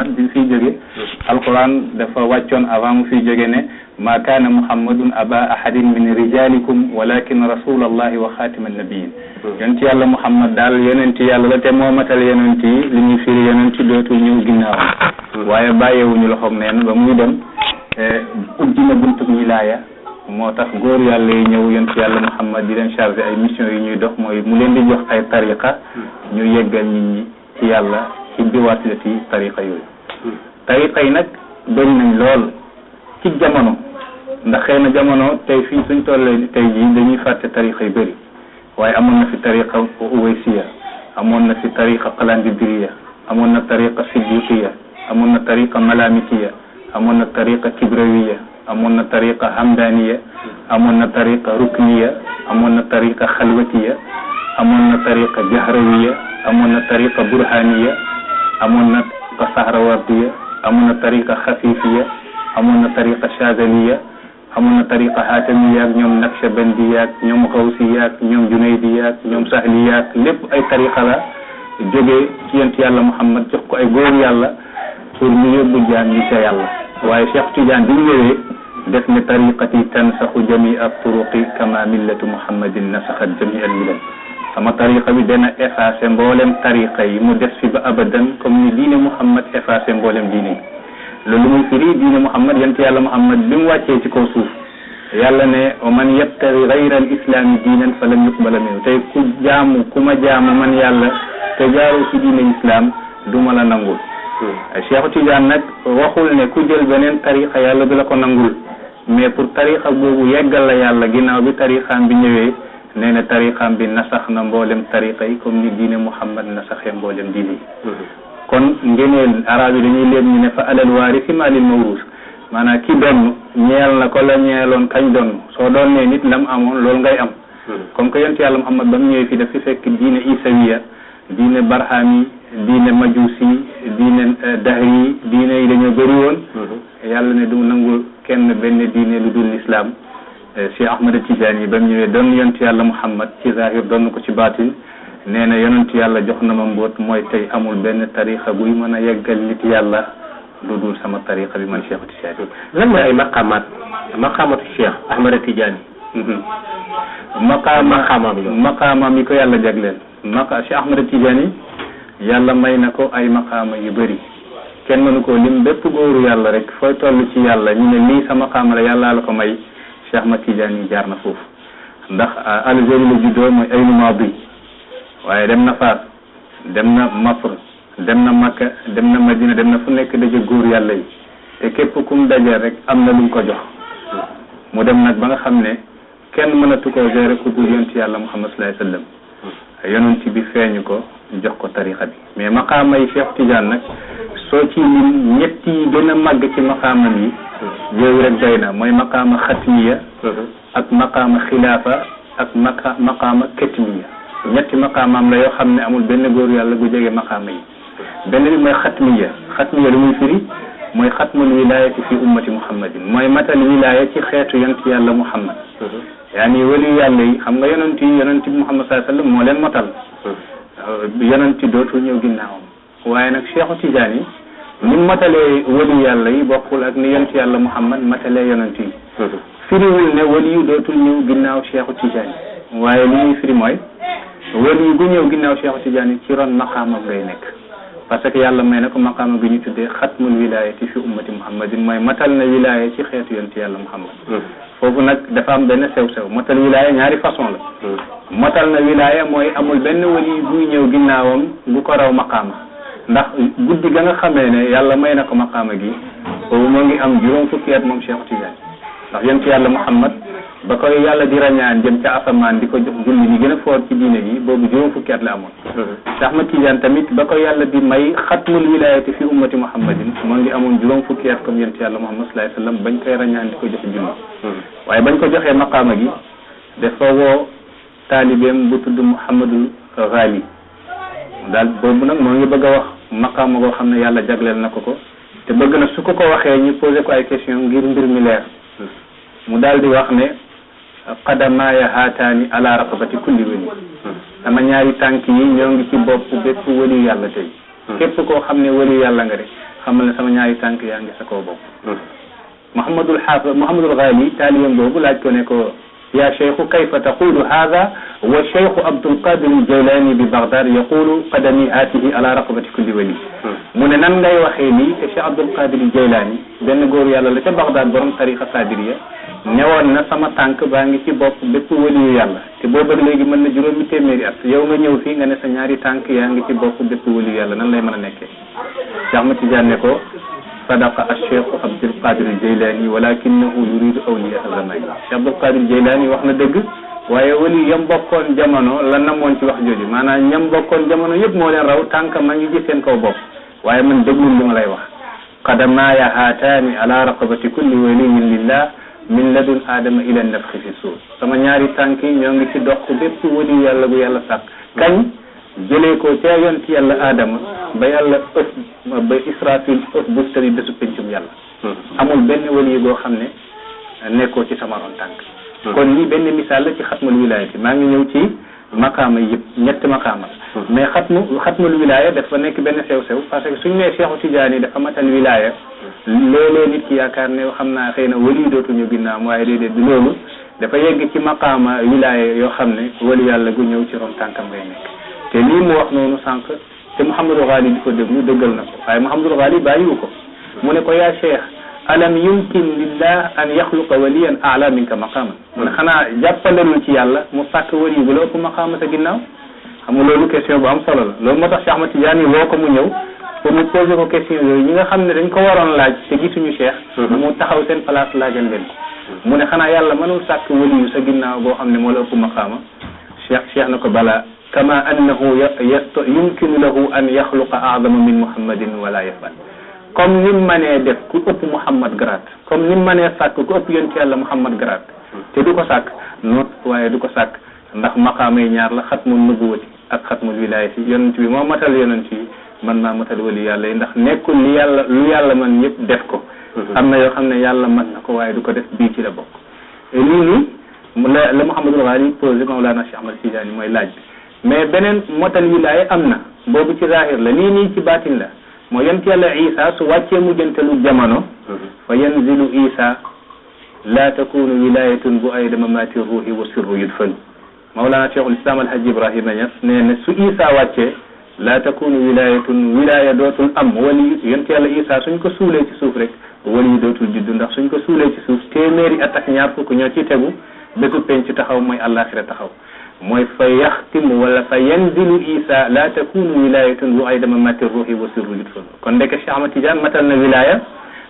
Muhammad bi fiy jóge alquran dafa wàccoon avant mu fiy jóge ne ma kaana muhammadun aba ahadin min rijalikum walakin rasulallahi wa xaatima nabiyin yonent yàlla Muhammad daal yonent yàlla la te moo matal yonent yi li ñuy firi yonent dootul ñëw ginnaawam waaye bàyyeewuñu loxoog neen ba muy dem ubbi na buntub wilaaya moo tax góor yàlla yi ñëw yonent yàlla Muhammad di leen chargé ay mission yi ñuy dox mooy mu leen di jox ay tariqa ñu yeggal nit ñi ci yàlla ci biwaasilati tariqa yooyu tariqa yi nag bëri nañ lool ci jamono ndax xëy na jamono tey fii suñ tollee tey jii dañuy fàtte tariqa yu bëri waaye amoon na fi tariqa uwaysiya amoon na fi tariqa qalandibiriya amoon na tariqa siddiqiya amoon na tariqa malamitiya amoon na tariqa kibrawiya amoon na tariqa hamdaniya amoon na tariqa rukniya amoon na tariqa xalwatiya amoon na tariqa jahrawiya amoon na tariqa burhaniya amoon na tariqa sahrawardiya amoon na tariqa xafifiya amoon na tariqa chazaliya amoon na tariqa hatamiya ak ñoom naqshbandiya ak ñoom xawsiya ak ñoom junaydiya ak ñoom sahliya ak lépp ay tariqa la jógee ci yonent yàlla Muhammad jox ko ay góor yàlla pour ñu yóbbu jaam ñi ca yàlla waaye Cheikh Tidiane bi ñu ñëwee def ne tariqati tansaxu jami al turuqi kama millatu muhammadin nasaxat jami al milal sama tariqa bi dana effacé mboolem tariqa yi mu des fi ba abadan comme ni diine Muhammad effacé mboolem diine yi loolu muy firi diine Muhammad yonent yàlla Muhammad bi mu wàccee ci kaw suuf yàlla ne wa man yabtaghi ghayra al islami diinan falan yuqbala minhu tey ku ma jaamu man yàlla te jaaroo ci diine islam du ma la nangul Cheikh Tidiane nag waxul ne ku jël beneen tariqa yàlla du la ko nangul mais pour tariqa boobu yeggal la yàlla ginnaaw bi tariqaam bi ñëwee nee na tariqaam bi nasax na mboolem tariqa yi comme ni diine Muhammad nasaxee mboolem diine yi kon ngeneel arab yi dañuy leen ñu ne fa alal waarisi ma lil mawruus maanaam ki doon ñeel na ko la ñeeloon kañ doon soo doon ne nit lam amoon loolu ngay am comme que yonent yàlla Muhammad ba mu ñëwee fii daf fi fekk diine isawiya diine barhami diine majusi diine dahri diine yi dañoo bëri woon yàlla ne du nangul kenn benn diine lu dul islam Cheikh Ahmad Tidiane yi ba mu ñëwee doon yonent yàlla Muhammad ci zahir doon ko ci baatin nee na yonent yàlla jox na ma mboot mooy tey amul benn tariqa buy mën a yeggal nit yàlla lu dul sama tariqa bi man Cheikh Tidiane. lan mooy ay maqaamatu Cheikh Ahmad Tidiane. maqaamam yi ko yàlla jagleel Cheikh Ahmad Tidiane yi yàlla may na ko ay maqaama yu bëri kenn mënu ko lim bépp góoru yàlla rek fooy toll ci yàlla ñu ne lii sa maqaama la yàlla la ko may Cheikh Ahmad Tidiane yi jaar na foofu ndax Algérie la juddoo mooy Aynu Maadi waaye dem na Faas dem na Masr dem na Makka dem na Madina dem na fu nekk daje góor yàlla yi te képp kum daje rek am na lu mu ko jox mu dem nag ba nga xam ne kenn mënatu ko gérer ku dul yonent yàlla Muhammad sallallahu alayhi wa sallam yonent bi feeñu ko jox ko tariqa bi mais maqaama yi Cheikh Tidiane nag soo ci lim ñett yi gën a màgg ci maqaamam yi yooyu rek doy na mooy maqaama xatmiya ak maqaama xilaafa ak maqaama ketmiya ñetti maqaamaam la yoo xam ne amul benn góor yàlla gu jege maqaama yi benn bi mooy xatmiya lu muy firi mooy xatmul wilayati fi ummati muhammadin mooy matal wilaya ci xeetu yonent yàlla Muhammad yaani wali yàlla yi xam nga yonent bi Muhammad sallallahu alayhi wa sallam moo leen motal yonent dootul ñëw ginnaawam waaye nag Cheikh Tidiane yi ni matalee wali yàlla yi bokkul ak ni yonent yàlla Muhammad matalee yonent yi firiwul ne wali yu dootul ñëw ginnaaw Cheikh Tidiane waaye li ñuy firi mooy wali yu gu ñëw ginnaaw Cheikh Tidiane yi ci ron maqaamam ngay nekk parce que yàlla may na ko maqaama bi ñu tuddee xatmul wilayati fi ummati muhammadin mooy matal na wilaya ci xeetu yonent yàlla Muhammad foofu nag dafa am benn sew-sew matal wilaya ñaari façon la matal na wilaya mooy amul benn wali buy ñëw ginnaawam bu ko raw maqaama ndax guddi ga nga xamee ne yàlla may na ko maqaama gi boobu moo ngi am juróom fukki at moom Cheikh Tidiane ndax yonent yàlla Muhammad ba koy yàlla di rañaan jëm ca asamaan di ko jox julli ñi gën a foor ci diine gi boobu juróom fukki at la amoon Cheikh Ahmad Tidiane tamit ba ko yàlla di may xatmul wilayati fi ummati muhammadin moo ngi amoon juróom fukki at comme yonent yàlla Muhammad sallallahu alayhi wa sallam bañ koy rañaan di ko jox julli waaye bañ ko joxee maqaama gi dafa woo taalibeem bu tudd Muhammadul Ghali daal boobu nag moo ngi bëgg a wax maqaama goo xam ne yàlla jagleel na ko ko te bëgg na su ko waxee ñu posé ko ay question ngir mbir mi leer mu daal di wax ne qadamaaya haataani ala raqabati kulli wali sama ñaari tànk yi ñoo ngi ci bopp bépp wali yàlla tey képp koo xam ne wali yàlla nga de xamal ne sama ñaari tànk yaa ngi sa kaw bopp Muhammadul Ghali taaliyam boobu laaj ko ne ko ya cheikhu kayfa taqulu hadha wa cheikhu Abdul Qadir Jaylani bi Baghdad yaqulu qadami atihi ala raqabati kulli wali mu ne nan ngay waxee lii te Cheikh Abdul Qadir Jaylani benn góor yàlla la ca Baghdad borom tariqa Qadiriya newoon na sama tànk baa ngi ci bopp bépp waliyu yàlla te booba léegi mën na juróomi téeméeri at yow nga ñëw fii nga ne sa ñaari tànk yaa ngi ci bopp bépp waliyu yàlla nan lay mën a nekkee Cheikh Ahmad Tidiane ne ko sadaqa ash-Cheikh Abdul Qadir Jaylani walakinahu yuridu awliya az-zaman Cheikh Abdul Qadir Jaylani wax na dëgg waaye wali yam bokkoon jamono la namoon ci wax jooju maanaam ñam bokkoon jamono yëpp moo leen raw tànk ma ngi gis seen kaw bopp waaye man déglul li ma lay wax qadamaaya haataani ala raqabati kulli waliyin lillah min ladun aadama ila nafxi fi suur sama ñaari tànk yi ñoo ngi ci dox bépp wali yàlla bu yàlla sàkk kañ jëlee ko ca yonent yàlla aadama ba yàlla ba Israfil buftani bésu pencum yàlla amul benn wali boo xam ne nekkoo ci sama ron tànk kon lii benn misaal la ci xatmul wilaaya bi maa ngi ñëw ci maqaama yëpp ñetti maqaama mais xatmul wilaaya dafa nekk benn sew-sew parce que suñu nee Cheikhu Tidiane dafa matal wilaaya léeg-léeg nit ki yaakaar ne xam naa xëy na wali dootuñu ginnaam waaye déedéet du loolu dafa yegg ci maqaama wilaaya yoo xam ne wali yàlla gu ñëw ci ron tànkam ngay nekk te lii mu wax noonu sànq te Mouhamadou Ghali di ko déglu dëggal na ko waaye Mouhamadou Ghali bàyyiwu ko mu ne ko yaa cheikh alam yumkin lillah an yaxluqa waliyan a'la minka maqaman mu ne xanaa jàppandalul ci yàlla mu sàkk wali bu la ëpp maqaama sa ginnaaw xam nga loolu question bu am solo la loolu moo tax Cheikh Ahmad Tidiane woo ko mu ñëw pour mu poser ko question yooyu ñi nga xam ne dañ ko waroon laaj te gisuñu cheikh mu taxaw seen place laajal leen ko mu ne xanaa yàlla mënul sàkk wali yu sa ginnaaw boo xam ne moo la ëpp maqaama cheikh na ko balaa kama annahu yumkinu lahu an yaxluqa a'zama min muhammadin wala yafal comme ni mu mënee def ku ëpp Muhammad grade comme ni mu mënee sàkk ku ëpp yonent yàlla Muhammad grade te du ko sàkk noot waaye du ko sàkk ndax maqaama yi ñaar la xatmul nubuwati ak xatmul wilaayati yonent bi moo matal yonent yi man maa matal wali yàlla yi ndax nekkul lu yàlla man yëpp def ko am na yoo xam ne yàlla man na ko waaye du ko def bii ci la bokk lii nii la Mouhamadul Ghali posé Mawlana Cheikh Ahmad Tidiane mooy laaj bi mais beneen motal wilaaya am na boobu ci zahir la lii nii ci baatin la moo yonent yàlla Isa su wàccee mujjantelu jamono fa yanzilu Isa la takunu wilayatun bu ay dama maati ruuhi wa sirru yudfanu Mawlana Cheikhul Islam Alhaji Ibrahima Niass nee na su Isa wàccee la takunu wilayatun wilaya dootul am wali yonent yàlla Isa suñ ko suulee ci suuf rek wali dootul juddu ndax suñ ko suulee ci suuf téeméeri at ak ñaar fukk ñoo ci tegu bésu penc taxaw mooy àllaaxira taxaw mooy fa yaxtimu wala fa yanzilu Isa la takunu wilayatun bu ay dama mati ruuhi wa sirru yudfanu kon ndeke Cheikh Ahmad Tidiane matal na wilaya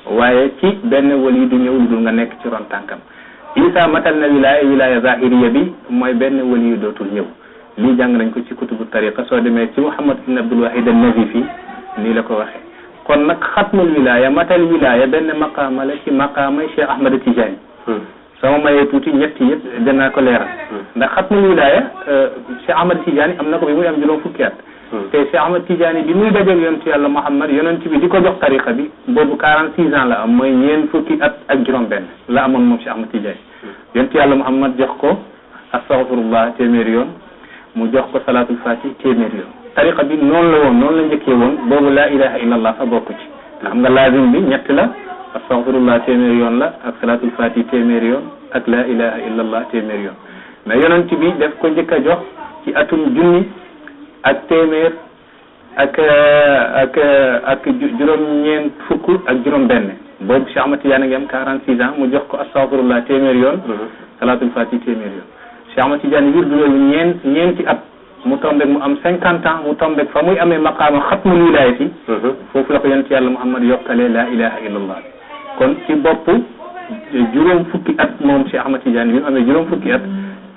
waaye ci benn wali du ñëw lu dul nga nekk ci ron tànkam Isa matal na wilaya zahiriya bi mooy benn wali yu dootul ñëw lii jàng nañ ko ci kutubu tariqa soo demee ci Muhammad ibn Abdul Wahid an-Nazifi nii la ko waxee kon nag xatmul wilaya matal wilaya benn maqaama la ci maqaamay Cheikh Ahmad Tidiane sama mayee tuuti ñetti yëpp danaa ko leeral ndax xatmul wilaya Cheikh Ahmad Tidiane am na ko bi muy am juróom fukki at te Cheikh Ahmad Tidiane bi muy dajeeg yonent yàlla Muhammad yonent bi di ko jox tariqa bi boobu 46 ans la am mooy ñeent fukki at ak juróom benn la amoon moom Cheikh Ahmad Tidiane yonent yàlla Muhammad jox ko astaghfirullah téeméeri yoon mu jox ko salatul fatih téeméeri yoon tariqa bi noonu la woon noonu la njëkkee woon boobu laa ilaha illallah fa bokk ci xam nga laazim bi ñett la astaghfirullah téeméeri yoon la ak salatul fatih téeméeri yoon ak laa ilaha illallah téeméeri yoon mais yonent bi daf ko njëkk a jox ci atum junni ak téeméer ak juróom-ñeent fukk ak juróom-benn boobu Cheikh Ahmad Tidiane ngi am 46 ans mu jox ko astaghfirullah téeméeri yoon salatul fatih téeméeri yoon Cheikh Ahmad Tidiane wirdu loolu ñeenti at mu tombeeg mu am 50 ans mu tombeeg fa muy amee maqaama xatmul wilayati foofu la ko yonent yàlla Muhammad yokkalee laa ilaha illallah kon ci bopp juróom fukki at moom Cheikh Ahmad Tidiane bi mu amee juróom fukki at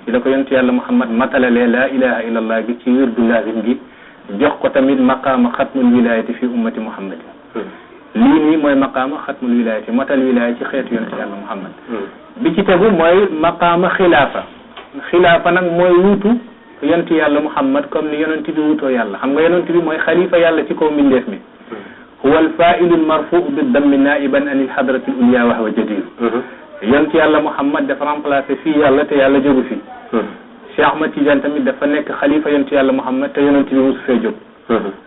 ci la ko yonent yàlla Muhammad matalalee laa ilaha illallah gi ci wirdu lazim gi jox ko tamit maqaama xatmul wilayati fi ummati Muhammad lii nii mooy maqaama xatmul wilayati matal wilaya ci xeetu yonent yàlla Muhammad bi ci tegu mooy maqaama xilaafa nag mooy wuutu yonent yàlla Muhammad comme ni yonent bi wutoo yàlla xam nga yonent bi mooy xalifa yàlla ci kaw mbindeef mi huwa al-faa'ilu al-marfuu bi-dammi naa'iban an al-hadrati al-ulya wa huwa jadir yonent yàlla Muhammad dafa remplacé fii yàlla te yàlla jógu fi Cheikh Ahmad Tidiane tamit dafa nekk xalifa yonent yàlla Muhammad te yonent bi musu fee jóg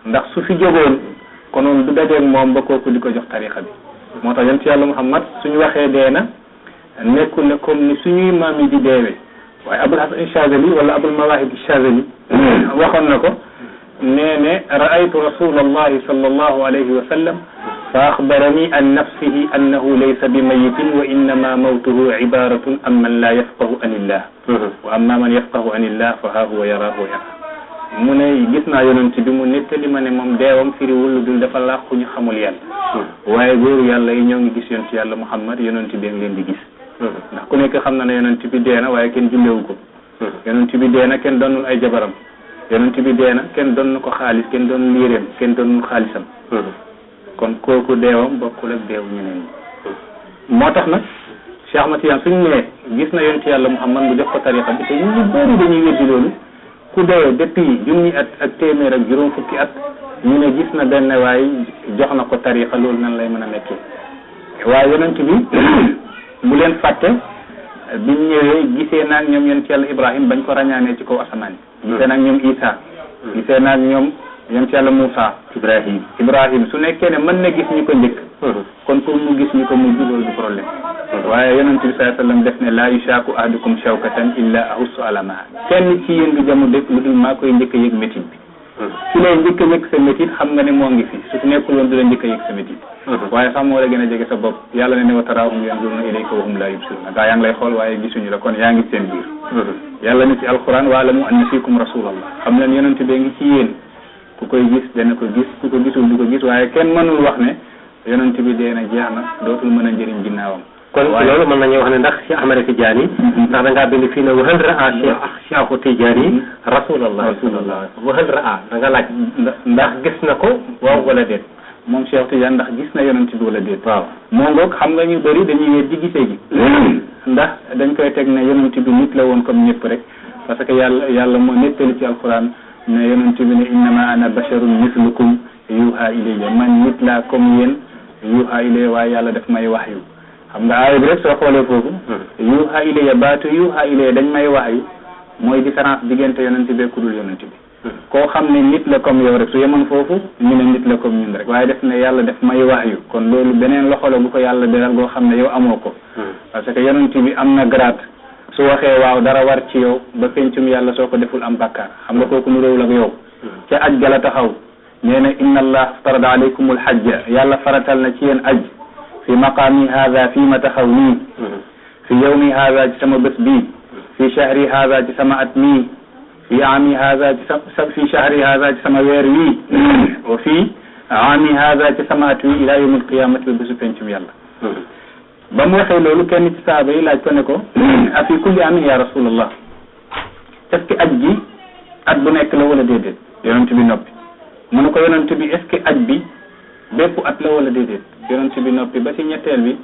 ndax su fi jógoon konoon du dajeeg moom ba kooku di ko jox tariqa bi moo tax yonent yàlla Muhammad suñu waxee dee na nekkul ne comme ni suñuy maam yi di deewee waaye Abul Hasan Chazali wala Abul Mawahib Chazali waxoon na ko nee ne ra'aytu rasulallahi sallallahu alayhi wa sallam fa axbarani an nafsihi annahu laysa bi mayitin wa innama mawtuhu ibaratun am man la yafqahu anillah wa amma man yafqahu anillah fa ha huwa yarahu wa yara mu ne gis naa yonent bi mu nettali ma ne moom deewam firiwul lu dul dafa làqu ñu xamul yàlla waaye góoru yàlla yi ñoo ngi gis yonent yàlla Muhammad yonent bi ngi leen di gis ndax ku nekk xam na ne yonent bi dee na waaye kenn jullewu ko yonent bi dee na kenn doonul ay jabaram yonent bi dee na kenn doon ko xaalis kenn doon liireem kenn doonul xaalisam kon kooku deewam bokkul ak deewu ñeneen ñi moo tax nag Cheikh Ahmad Tidiane suñu nee gis na yonent yàlla Muhammad mu def ko tariqa bi te ñu bëri dañuy weddi loolu ku dee depuis junni at ak téeméer ak juróom fukki at ñu ne gis na benn waay jox na ko tariqa loolu nan lay mën a nekkee waaye yonent bi bu leen fàtte biñ ñëwee gisee naag ñoom yonent yàlla Ibrahim bañ ko ràññaanee ci kaw asamaan yi gisee naag ñoom Isa gisee naag ñoom yonent yàlla Moussa Ibrahim su nekkee ne mën na gis ñu ko njëkk kon pour mu gis ñu ko mujj loolu du problème waaye yonent bi sallallahu alayhi wasallam def ne laa yushaaku ahadukum shawkatan illa ahussu alamaha kenn ci yéen du jamu dëkk lu dul maa koy njëkk a yëg métit bi su lay njëkk a yëg sa métit xam nga ne moo ngi fi su nekkul woon du la njëkk a yëg sa métit waaye sax moo la gën a jege sa bopp yàlla ne ne wa taraahum yanzuruna ilayka wa hum la yubsiruna gaa yaa ngi lay xool waaye gisuñu la kon yaa ngi seen biir yàlla ne ci alquran waalamu anna fiikum rasulallah xam leen yonent bee ngi ci yéen ku koy gis dana ko gis ku ko gisul du ko gis waaye kenn mënul wax ne yonent bi dee na jeex na dootul mën a njëriñ ginnaawam kon loolu mën nañu wax ne ndax Cheikh Ahmad Tidiane ndax da ngaa bind fii ne wa hal ra'a Cheikh Tidiane rasulallah wa hal ra'a da nga laaj ndax gis na ko waaw wala déet moom Cheikh Tidiane ndax gis na yonent bi wala déet waaw moo ngoog xam nga ñu bëri dañuy wet di gisee gi ndax dañ koy teg ne yonent bi nit la woon comme ñëpp rek parce que yàlla moo nettali ci alquran ne yonent bi ne innama ana basharun mislukum yuha ilayya man nit laa comme yéen yuha ilayya waaye yàlla daf may wahyu xam nga aaya bi rek soo xoolee foofu yuha ilayya baatu yuha ilayya dañ may wahyu mooy différence diggante yonent bi ku dul yonent bi koo xam ne nit la comme yow rek su yemoon foofu ñu ne nit la comme ñun rek waaye def ne yàlla def may wahyu kon loolu beneen loxo la bu ko yàlla beral goo xam ne yow amoo ko parce que yonent bi am na grade su waxee waaw dara war ci yow ba pencum yàlla soo ko deful am bàkkaar xam nga kooku nu réewul ak yow ca aj gala taxaw nee na inna allah farada alaykumul hajja yàlla faratal na ci yéen aj fi maqaami haada fii ma taxaw nii fi yawmi haada ci sama bés bii fi shahri haada ci sama at mii fi aami haada ci fi shahri haada ci sama weer wii wa fi aami haada ci sama at wii ila yawmil qiyamati ba bésu pencum yàlla ba mu waxee loolu kenn ci saaba yi laaj ko ne ko a fi kulli amin ya rasulallah est-ce que aj gi at bu nekk la wala déedéet yonent bi noppi mu ne ko yonent bi est-ce que aj bi bépp at la wala déedéet yonent bi noppi ba ci ñetteel bi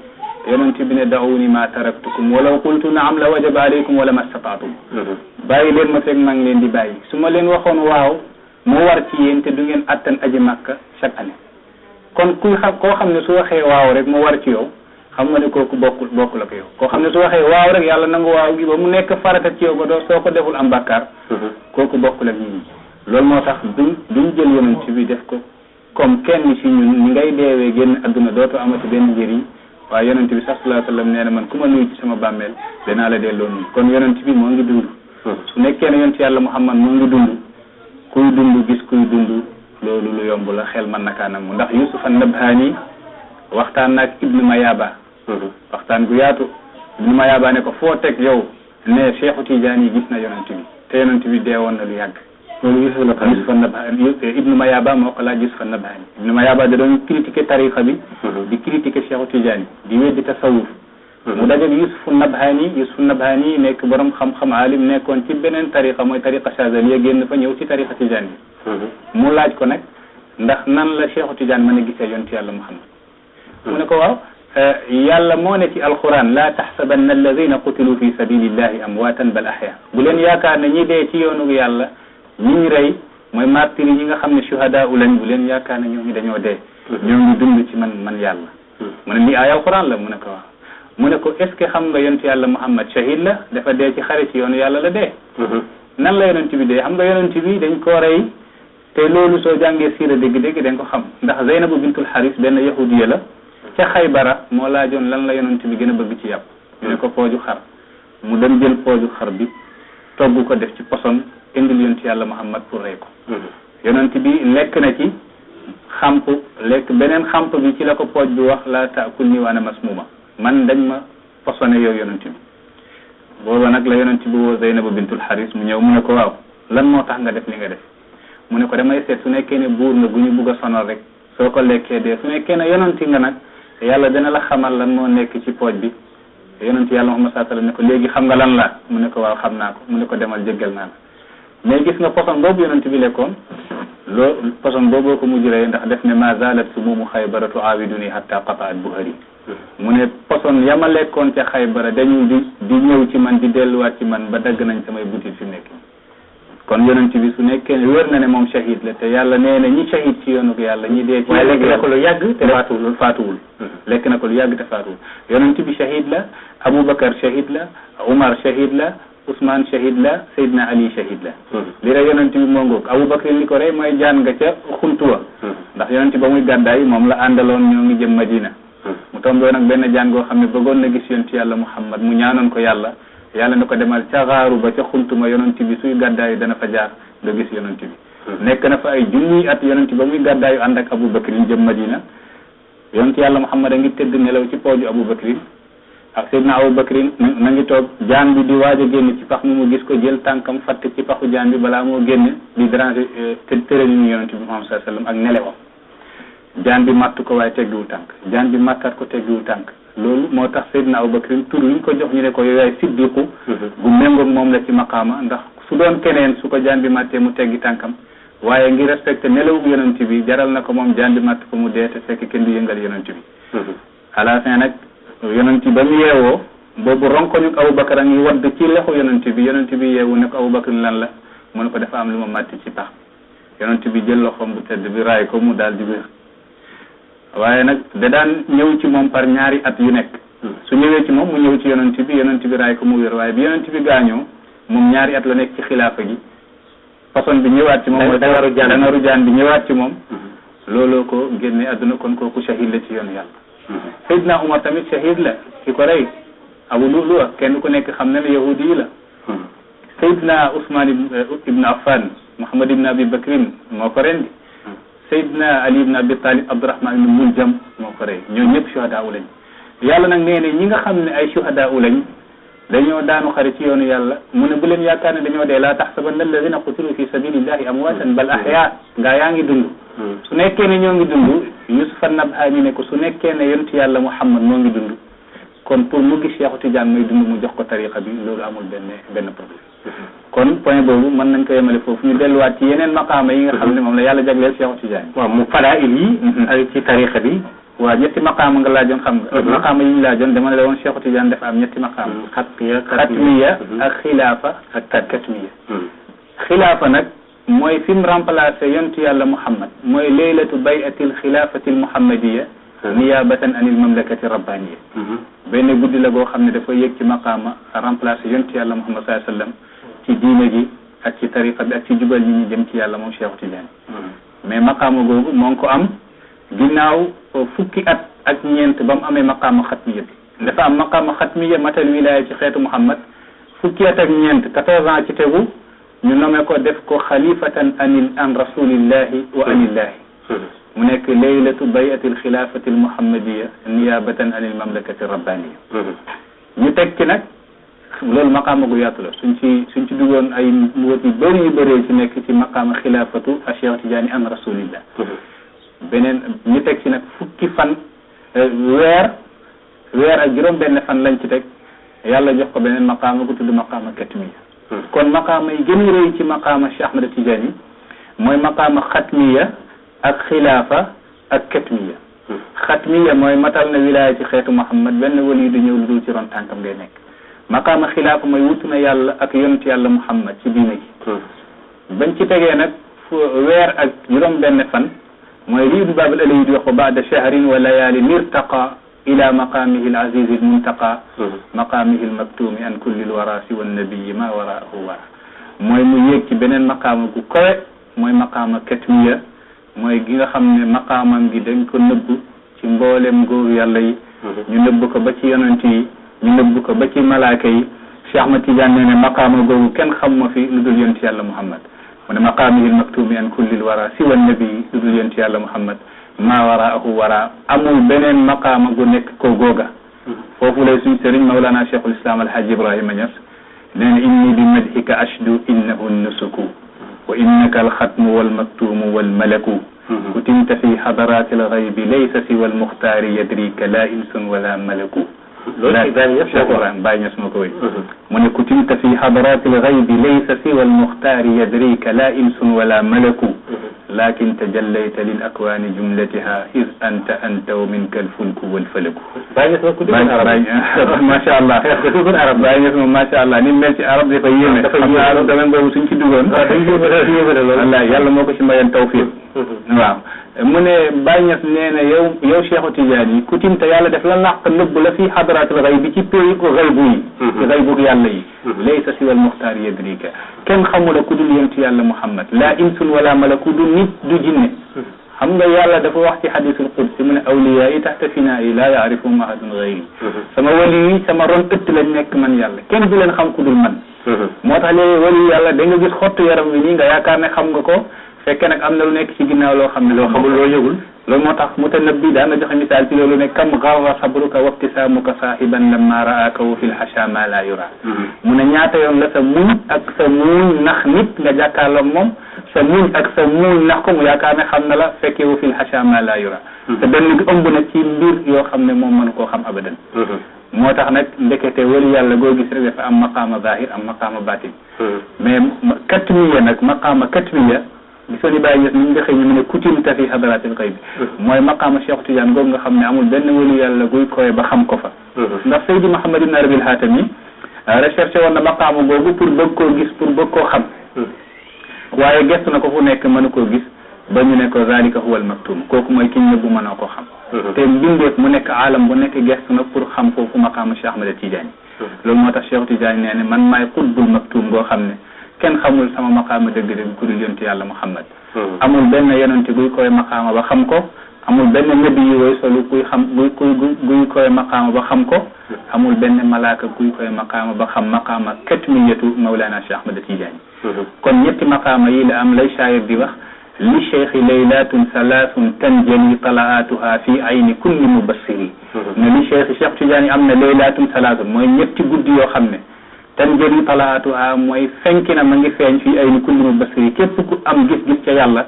yonent bi ne da'uni ma taraktukum walaw qultu na'am la wajaba alaykum wala mastata'tum bàyyi leen ma fekk maa ngi leen di bàyyi su ma leen waxoon waaw mu war ci yéen te du ngeen attan aji Makka chaque année kon kuy xam koo xam ne su waxee waaw rek mu war ci yow xam nga ne kooku bokkul ak yow koo xam ne su waxee waaw rek yàlla nangu waaw gi ba mu nekk farata ci yow ba doo soo ko deful am bàkkaar kooku bokkul ak nit ñi loolu moo tax duñ jël yonent bi def ko comme kenn ci ñun ni ngay deewee génn adduna dootu amati benn njëriñ waaye yonent bi sallallahu alayhi wasallam nee na man ku ma nuyu ci sama bàmmeel danaa la delloo nuyu kon yonent bi moo ngi dund su nekkee ne yonent yàlla Muhammad moo ngi dund kuy dund gis kuy dund loolu lu yomb la xel mën na kaa nangu ndax Yusuf an-Nabhani waxtaan naag Ibnu Mayaba waxtaan gu yaatu Ibnu Mayaba ne ko foo teg yow ne Cheikhu Tidiane yi gis na yonent bi te yonent bi deewoon na lu yàgg loolu Yusuf an-Nabhani Ibnu Mayaba moo ko laaj Yusuf an-Nabhani Ibnu Mayaba da doon critiquer tariqa bi di critiquer Cheikhu Tidiane di weddi tasawuf mu dajeeg Yusuf an-Nabhani nekk borom xam-xam alim nekkoon ci beneen tariqa mooy tariqa Chazaliya génn fa ñëw ci tariqa Tidiane bi mu laaj ko nag ndax nan la Cheikhu Tidiane mën a gisee yonent yàlla Muhammad mu ne ko waaw yàlla moo ne ci alquran la taxsabanna alladina qutilu fi sabilillahi amwaatan bal ahya bu leen yaakaar ne ñi dee ci yoonu yàlla ñi ñu rey mooy martyr yi ñi nga xam ne shuhada u lañ bu leen yaakaar ne ñooñu dañoo dee ñoo ngi dund ci man yàlla mu ne lii ay alquran la mu ne ko waaw mu ne ko est ce que xam nga yonent yàlla Muhammad shahid la dafa dee ci xare ci yoonu yàlla la dee nan la yonent bi dee xam nga yonent bi dañ koo rey te loolu soo jàngee siira dégg-dégg da nga ko xam ndax Zeynabu bintul Haris benn yahudiya la ca Xaybara moo laajoon lan la yonent bi gën a bëgg ci yàpp ñu ne ko pooju xar mu dem jël pooju xar bi togg ko def ci poson indil yonent yàlla Muhammad pour rey ko yonent bi lekk na ci xamp lekk beneen xamp bi ci la ko pooj bi wax la taakul ni wa ana masmuma man dañ ma posone yow yonent bi booba nag la yonent bi woo Zeynabu bintul Haris mu ñëw mu ne ko waaw lan moo tax nga def li nga def mu ne ko damay seet su nekkee ne buur nga bu ñu bugg a sonal rek soo ko lekkee dee su nekkee ne yonent nga nag yàlla dina la xamal lan moo nekk ci pooj bi yonent yàlla Muhammad sallallahu alayhi wasallam ne ko léegi xam nga lan la mu ne ko waaw xam naa ko mu ne ko demal jéggal naa la mais gis nga poson boobu yonent bi lekkoon loolu poson booboo ko mujj rey ndax def ne ma zalat sumumu xaybaratu aawiduni hatta qataat buhari mu ne poson yama lekkoon ca Xaybara dañu di ñëw ci man di delluwaat ci man ba dagg nañ samay butit fi nekk kon yonent bi su nekkee wér na ne moom shahid la te yàlla nee na ñi shahid ci yoonu ko yàlla ñi dee ci waaye lekk na ko lu yàgg te faatuwul lekk na ko lu yàgg te faatuwul yonent bi shahid la Aboubacar shahid la Umar shahid la Ousmane shahid la Seydina Ali shahid la li rek yonent bi moo ngoog Aboubacar li ko rey mooy jaan nga ca xuntuwa ndax yonent ba muy gàddaay moom la àndaloon ñoo ngi jëm Madina mu tomboo nag benn jaan goo xam ne bëggoon na gis yonent yàlla Muhammad mu ñaanoon ko yàlla ne ko demal ca xaaru ba ca xuntuma yonent bi suy gàddaayu dana fa jaar nga gis yonent bi nekk na fa ay junniy at yonent ba muy gàddaayu ànd ak Aboubacar jëm Madina yonent yàlla Muhammad a ngi tëdd nelaw ci pooju Aboubacar ak Seydina Aboubacar na ngi toog jaan bi di waaj a génn ci pax mu gis ko jël tànkam fatt ci paxu jaan bi balaa moo génn di déranger tëralinu yonent bi Muhammad sallallahu alayhi wasallam ak nelewam jaan bi matt ko waaye teggiwul tànk jaan bi mattaat ko teggiwul tànk loolu moo tax Seydina Aboubacar tur wi ñu ko jox ñu ne ko yow yaay siddiqu bu méngoog moom la ci maqaama ndax su doon keneen su ko jaan bi mattee mu teggi tànkam waaye ngir respecté nelawug yonent bi jaral na ko moom jaan bi matt ko mu dee te fekk kenn du yëngal yonent bi à la fin nag yonent ba mu yeewoo boobu ronkoñu Aboubacar a ngi wadd ci lexu yonent bi yeewu ne ko Aboubacar lan la mu ne ko dafa am lu ma màtt ci pax yonent bi jël loxoom bu tedd bi raay ko mu daal di wér waaye nag da daan ñëw ci moom par ñaari at yu nekk su ñëwee ci moom mu ñëw ci yonent bi raay ko mu wér waaye bi yonent bi gaañoo moom ñaari at la nekk ci xilaafa gi façon bi ñëwaat ci moom mooy dangaru jaan bi ñëwaat ci moom looloo ko génne adduna kon kooku shahid la ci yoonu yàlla Seydina Umar tamit shahid la ki ko rey Abu Lu'lu'a kenn ku nekk xam na ne yahudi yi la Seydina Ousmane ibn Affan Muhammad ibn Abi Bakrin moo ko rendi Seydina Ali ibn Abi Talib Abdurrahman ibn Muljam moo ko rey ñoo ñëpp shuhadaa lañ yàlla nag nee ne ñi nga xam ne ay shuhadaa lañ dañoo daanu xare ci yoonu yàlla mu ne bu leen yaakaar ne dañoo dee laa taxsabanna alladhina qutilu fi sabilillahi amwaatan bal ahyaa ngaa yaa ngi dund su nekkee ne ñoo ngi dund Yusuf an-Nabhani ne ko su nekkee ne yonent yàlla Muhammad moo ngi dund kon pour mu gis Cheikh Tidiane may dund mu jox ko tariqa bi loolu amul benn problème kon point boobu mën nañ ko yemale foofu ñu delluwaat ci yeneen maqaama yi nga xam ne moom la yàlla jagleel Cheikh Tidiane waaw mu fadaa'il yi ak ci tariqa bi waaw ñetti maqaama nga laajoon xam nga maqaama yi ñu laajoon dama ne la woon Cheikh Tidiane dafa am ñetti maqaama xatmiya ak xilaafa ak katmiya xilaafa nag mooy fi mu remplacé yontu yàlla Muhammad mooy laylatu bayatil xilaafati almuhammadiya niyabatan anil mamlakati rabbaniya benn guddi la boo xam ne dafa yëg ci maqaama remplacé yontu yàlla Muhammad sallallahu alayhi wasallam ci diine gi ak ci tariqa bi ak ci jubal ñi ñu jëm ci yàlla moom Cheikh Tidiane mais maqaama googu moo ngi ko am ginnaaw fukki at ak ñeent ba mu amee maqaama xatmiya bi dafa am maqaama xatmiya matal wilaya ci xeetu Muhammad fukki at ak ñeent 14 ans ci tegu ñu nommé ko def ko xalifatan an rasulillahi wa anillahi mu nekk laylatu bayatil xilaafati almuhammadiya niyabatan anil mamlakati rabbaniya ñu teg ci nag loolu maqaama gu yaatu la suñ ci duggoon ay mbóot yu bëri yu bëree ci nekk ci maqaama xilaafatu a Cheikh Tidiane an rasulillah beneen ñu teg ci nag fukki fan weer ak juróom benn fan lañ ci teg yàlla jox ko beneen maqaama gu tudd maqaama katmiya kon maqaama yi gën a rëy ci maqaama Cheikh Ahmed Tidiane mooy maqaama xatmiya ak xilaafa ak katmiya xatmiya mooy matal na wilaaya ci xeetu Muhammad benn wali du ñëw lu dul ci ron tànkam ngay nekk maqaama xilaafa mooy wutu na yàlla ak yonent yàlla Muhammad ci diine gi bañ ci tegee nag weer ak juróom benn fan mooy li Ibn Babil Alawi di wax ko baada shahrin wa layali nirtaqa ila maqamihi al-aziz al-muntaqa maqamihi al-maktumi an kulli al-warasi wan nabiyyi ma waraahu wara mooy mu yéeg ci beneen maqaama gu kawe mooy maqaama katmiya mooy gi nga xam ne maqaamam gi dañ ko nëbb ci mboolem góor yàlla yi ñu nëbb ko ba ci yonent yi ñu nëbb ko ba ci malaaka yi Cheikh Ahmad Tidiane nee ne maqaama googu kenn xam ma fi lu dul yonent yàlla Muhammad mu ne maqaamihil maktuumi an kullil wara siwa nabi lu dul yonent yàlla Muhammad maa waraahu wara amul beneen maqaama gu nekk ko googa foofu lay suñ sëriñ Mawlana Cheikhul Islam Alhaji Ibrahima Niass nee na inni bi madhika ashdu innahu nusuku wa innaka alxatmu walmaktuumu walmalaku kutimta fi xadaraati alxaybi laysa siwa almuxtaari yadrika la insun wala malaku loolu Baye Niass ma ko wéy mu ne kutimta fi xadaraati alxaybi laysa siwa almuxtaari yadrika la insun wala malaku lakin tajallayta lil akwaani jumlatiha is anta wa minka alfulku walfalaku Baye Niass ma ko dégg arab macha allah Baye Niass moom macha allah ni mel ci arab dafa yéeme xam naa domaine boobu suñ ci duggoon wallahi yàlla moo ko ci mayoon tawfiq waaw mu ne Baye Niass nee na yow Cheikhu Tidiane yi kutimta yàlla def la làq nëbb la fii xadaraatil xayb bi ci pays ko xaybu yi ci xaybu yàlla yi laysa siwal muxtaar yadrika kenn xamula ku dul yonent yàlla Muhammad la insun wala malaku du nit du jinne xam nga yàlla dafa wax ci hadisul qudsi mu ne awliyaa yi taxta finaa yi laa yaarifuhum ahadun gayri sama wali yi sama ron ëtt lañ nekk man yàlla kenn du leen xam ku dul man moo tax léegi wali yàlla da nga gis xottu yaram wi nii nga yaakaar ne xam nga ko fekke nag am na lu nekk ci ginnaaw loo xam ne loo xamul loo yëgul loolu moo tax mutanabbi daan na joxe misaal ci loolu ne kam garra sabruka wabtisaamuka saahiban lamma raaka wa fil hasha ma la yura mu ne ñaata yoon la sa muñ ak sa muuñ nax nit nga jàkkaarloo moom sa muñ ak sa muuñ nax ko mu yaakaar ne xam na la fekkee wa fil hasha ma la yura te benn bi ëmb na ci mbir yoo xam ne moom mënu koo xam abadan moo tax nag ndekete wali yàlla goo gis rek dafa am maqaama zahir am maqaama batin mais katmiya nag maqaama katmiya gisoo ni Baye Niass ni ñu dexee ñu ne kutimta fi hadratil xayb mooy maqaama Cheikh Tidiane googu nga xam ne amul benn wali yàlla guy koy ba xam ko fa ndax Seydi Mouhamed ibn Arabil Hatami recherché woon na maqaama googu pour bëgg koo gis pour bëgg koo xam waaye gestu na ko fu nekk mënu koo gis ba ñu ne ko zalika huwa al maktum kooku mooy ki ñu nëbbu mënoo koo xam te mbindeef mu nekk aalam bu nekk gestu na pour xam foofu maqaama Cheikh Ahmed Tidiane loolu moo tax Cheikh Tidiane nee ne man maay qutbul maktum boo xam ne kenn xamul sama maqaama dëgg-dëgg ku dul yonent yàlla Muhammad amul benn yonent guy koy maqaama ba xam ko amul benn nabi yi woy solu guy xam guy koy maqaama ba xam ko amul benn malaaka guy koy maqaama ba xam maqaama katmiyatu Mawlana Cheikh Ahmed Tidiane kon ñetti maqaama yi la am lay shaayir di wax li cheikhi laylatun salaasun tanjali talaatuha fi ayni kulli mubassiri ne li Cheikh Tidiane am na laylatun salaasun mooy ñetti guddi yoo xam ne tanjali talaatuha mooy fenki na ma ngi feeñ fii ayni kulli mubassiri képp ku am gis-gis ca yàlla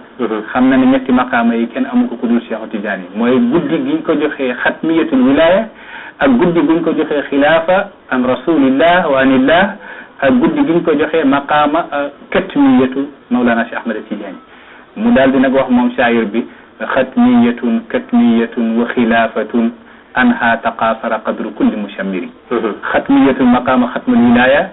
xam na ne ñetti maqaama yi kenn amu ko ku dul Cheikh Tidiane yi mooy guddi giñ ko joxee xatmiyatul wilaya ak guddi giñ ko joxee xilaafa an rasulillah wa anillah ak guddi giñ ko joxee maqaama katmiyatu Mawlana Cheikh Ahmed Tidiane mu daal di nag wax moom shaayir bi xatmiyatun katmiyatun wa xilaafatun anha taqaafara qadru kulli mushammiri xatmiyatul maqaama xatmul wilaya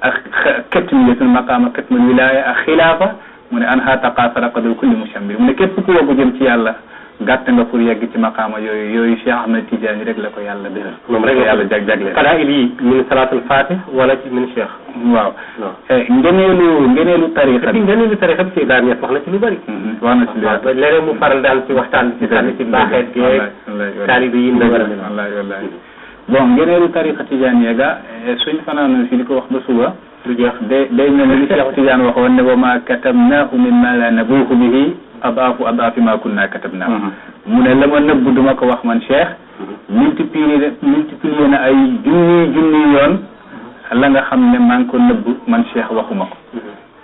ak katmiyatul maqaama katmul wilaya ak xilaafa mu ne anha taqaafara qadru kulli mushammiri mu ne képp ku woggu jëm ci yàlla gàtt nga pour yegg ci maqaama yooyu Cheikh Ahmed Tidiane rek la ko yàlla dëral moom rek yàlla jagleel fadaa'il yi min salaatul fatih wala ci min cheikh waaw ngeneelu tariqa bi ngeneelu tariqa bi ci daan wax na ci lu bëri wax na ci lu bëri léeg-léeg mu faral daal ci waxtaan ci ci baaxeet geeg taalibe yi ñu war a mel wallahi bon ngeneelu tariqa Tidiane yeega suñ fanaanoon si di ko wax ba suba du jeex day mel ni Cheikh Tidiane waxoon ne wa ma katabnaahu mimma la nabuuhu bihi adaafi ma kunna katabnaahu mu ne la ma nëbb duma ko wax man Cheikh multiplier na ay junni yoon la nga xam ne maa ngi ko nëbb man Cheikh waxuma ko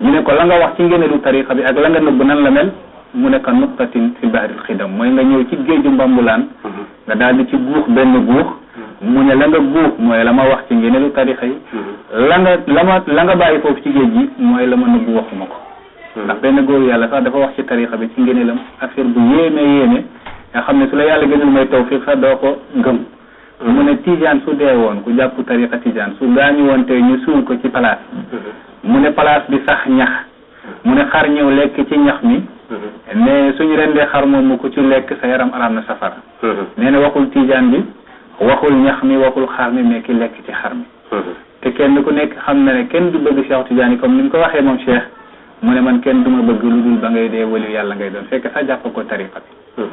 ñu ne ko la nga wax ci ngeneelu tariqa bi ak la nga nëbb nan la mel mu ne ko nuqtatin fi bahril xidam mooy nga ñëw ci géeju mbambulaan nga daal di ci guux benn guux mu ne la nga guux mooy la ma wax ci ngeneelu tariqa yi la nga bàyyi foofu ci géej gi mooy la ma nëbb waxuma ko ndax benn góor yàlla sax dafa wax ci tariqa bi ci ngeneelam affaire bu yéeme nga xam ne su la yàlla gënal may tawfiq sax doo ko gëm mu ne Tidiane su dee woon ku jàpp tariqa Tidiane su gaañu woon tey ñu suul ko ci place mu ne place bi sax ñax mu ne xar ñëw lekk ci ñax mi mais suñu rendee xar moom mu ko ci lekk sa yaram araam na safara nee na waxul Tidiane bi waxul ñax mi waxul xar mi mais ki lekk ci xar mi te kenn ku nekk xam na ne kenn du bëgg Cheikh Tidiane comme ni mu ko waxee moom Cheikh mu ne man kenn duma bëgg lu dul ba ngay dee wali yàlla ngay doon fekk sax jàpp ko tariqa bi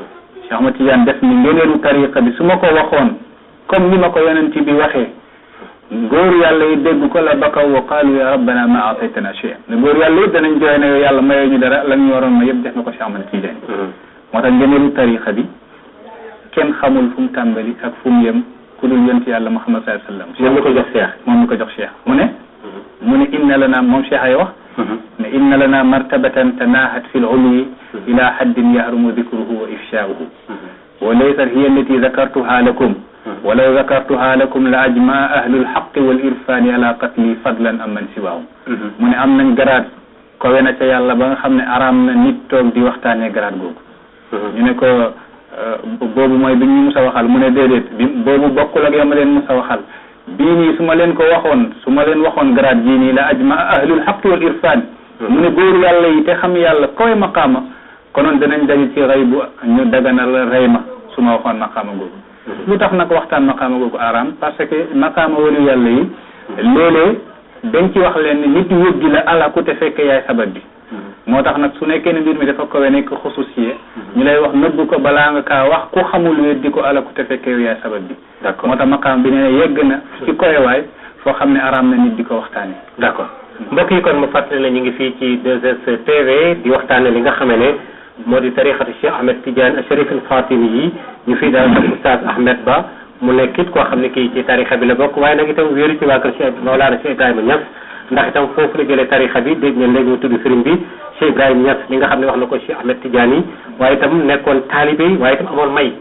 Cheikh Ahmad Tidiane def ni ngëneelu tariqa bi su ma ko waxoon comme ni ma ko yonent bi waxee góor yàlla yi dégg ko la bakaw wa qaalu ya rabbana ma ataytana shay'an ne góor yàlla yëpp danañ jooy ne yow yàlla mayoo ñu dara lan ñu waroon ma yëpp def na ko Cheikh Ahmad Tidiane moo tax ngëneelu tariqa bi kenn xamul fu mu tàmbali ak fu mu yem ku dul yonent yàlla Muhammad sallallahu alayhi wasallam moom mi ko jox Cheikh moom mi ko jox Cheikh mu ne inna lana moom Cheikh ay wax ne inna lana martabatan tanahat fi l-ulwi ila haddin yahrumu dhikruhu wa ifsha'uhu wa laysat hiya allati dhakartuha lakum walaw dhakartuha lakum la ajma ahlul haqqi wal irfani ala qatli fadlan am man siwaahum mu ne am nañ garaat kowe na ca yàlla ba nga xam ne araam na nit toog di waxtaanee garaat googu ñu ne ko boobu mooy bi ñu musa waxal mu ne déedéet boobu bokkul ak yama leen musa waxal bii nii su ma leen ko waxoon su ma leen waxoon garaat jii nii la ajma ahlul haqqi wal irfan mu ne góor yàlla yi te xam yàlla koy maqaama konoon danañ daje ci rey bu ñu daganal rey ma su ma waxoon maqaama googu lu tax nag waxtaan maqaama googu araam parce que maqaama wali yàlla yi léeg-léeg dañ ci wax leen ni nit wëggi la alaku te fekk yaay sabab bi moo tax nag su nekkee ne mbir mi dafa kowe nekk xususiye ñu lay wax nëbb ko balaa nga kaa wax ku xamul weddi ko alaku te fekk yow yaay sabab bi d'accord moo tax maqaam bi ne yegg na ci kowewaay foo xam ne araam na nit di ko waxtaane d'accord mbokk yi kon mu fàttali ne ñu ngi fii ci 2STV di waxtaane li nga xamee ne moo di tarixatu Cheikh Ahmed Tidiane Chérif al Fatimi yi ñu fii daal ak Oustaz Ahmed Ba mu nekk it koo xam ne kii ci tarixa bi la bokk waaye nag itam wéeru ci waa kër Cheikh Mawlana Cheikh Ibrahima Niass ndax itam foofu la jëlee tarixa bi dégg ngeen léegi mu tudd sëriñ bi Cheikh Ibrahima Niass li nga xam ne wax na ko Cheikh Ahmed Tidiane yi waaye itam nekkoon taalibe yi waaye itam amoon may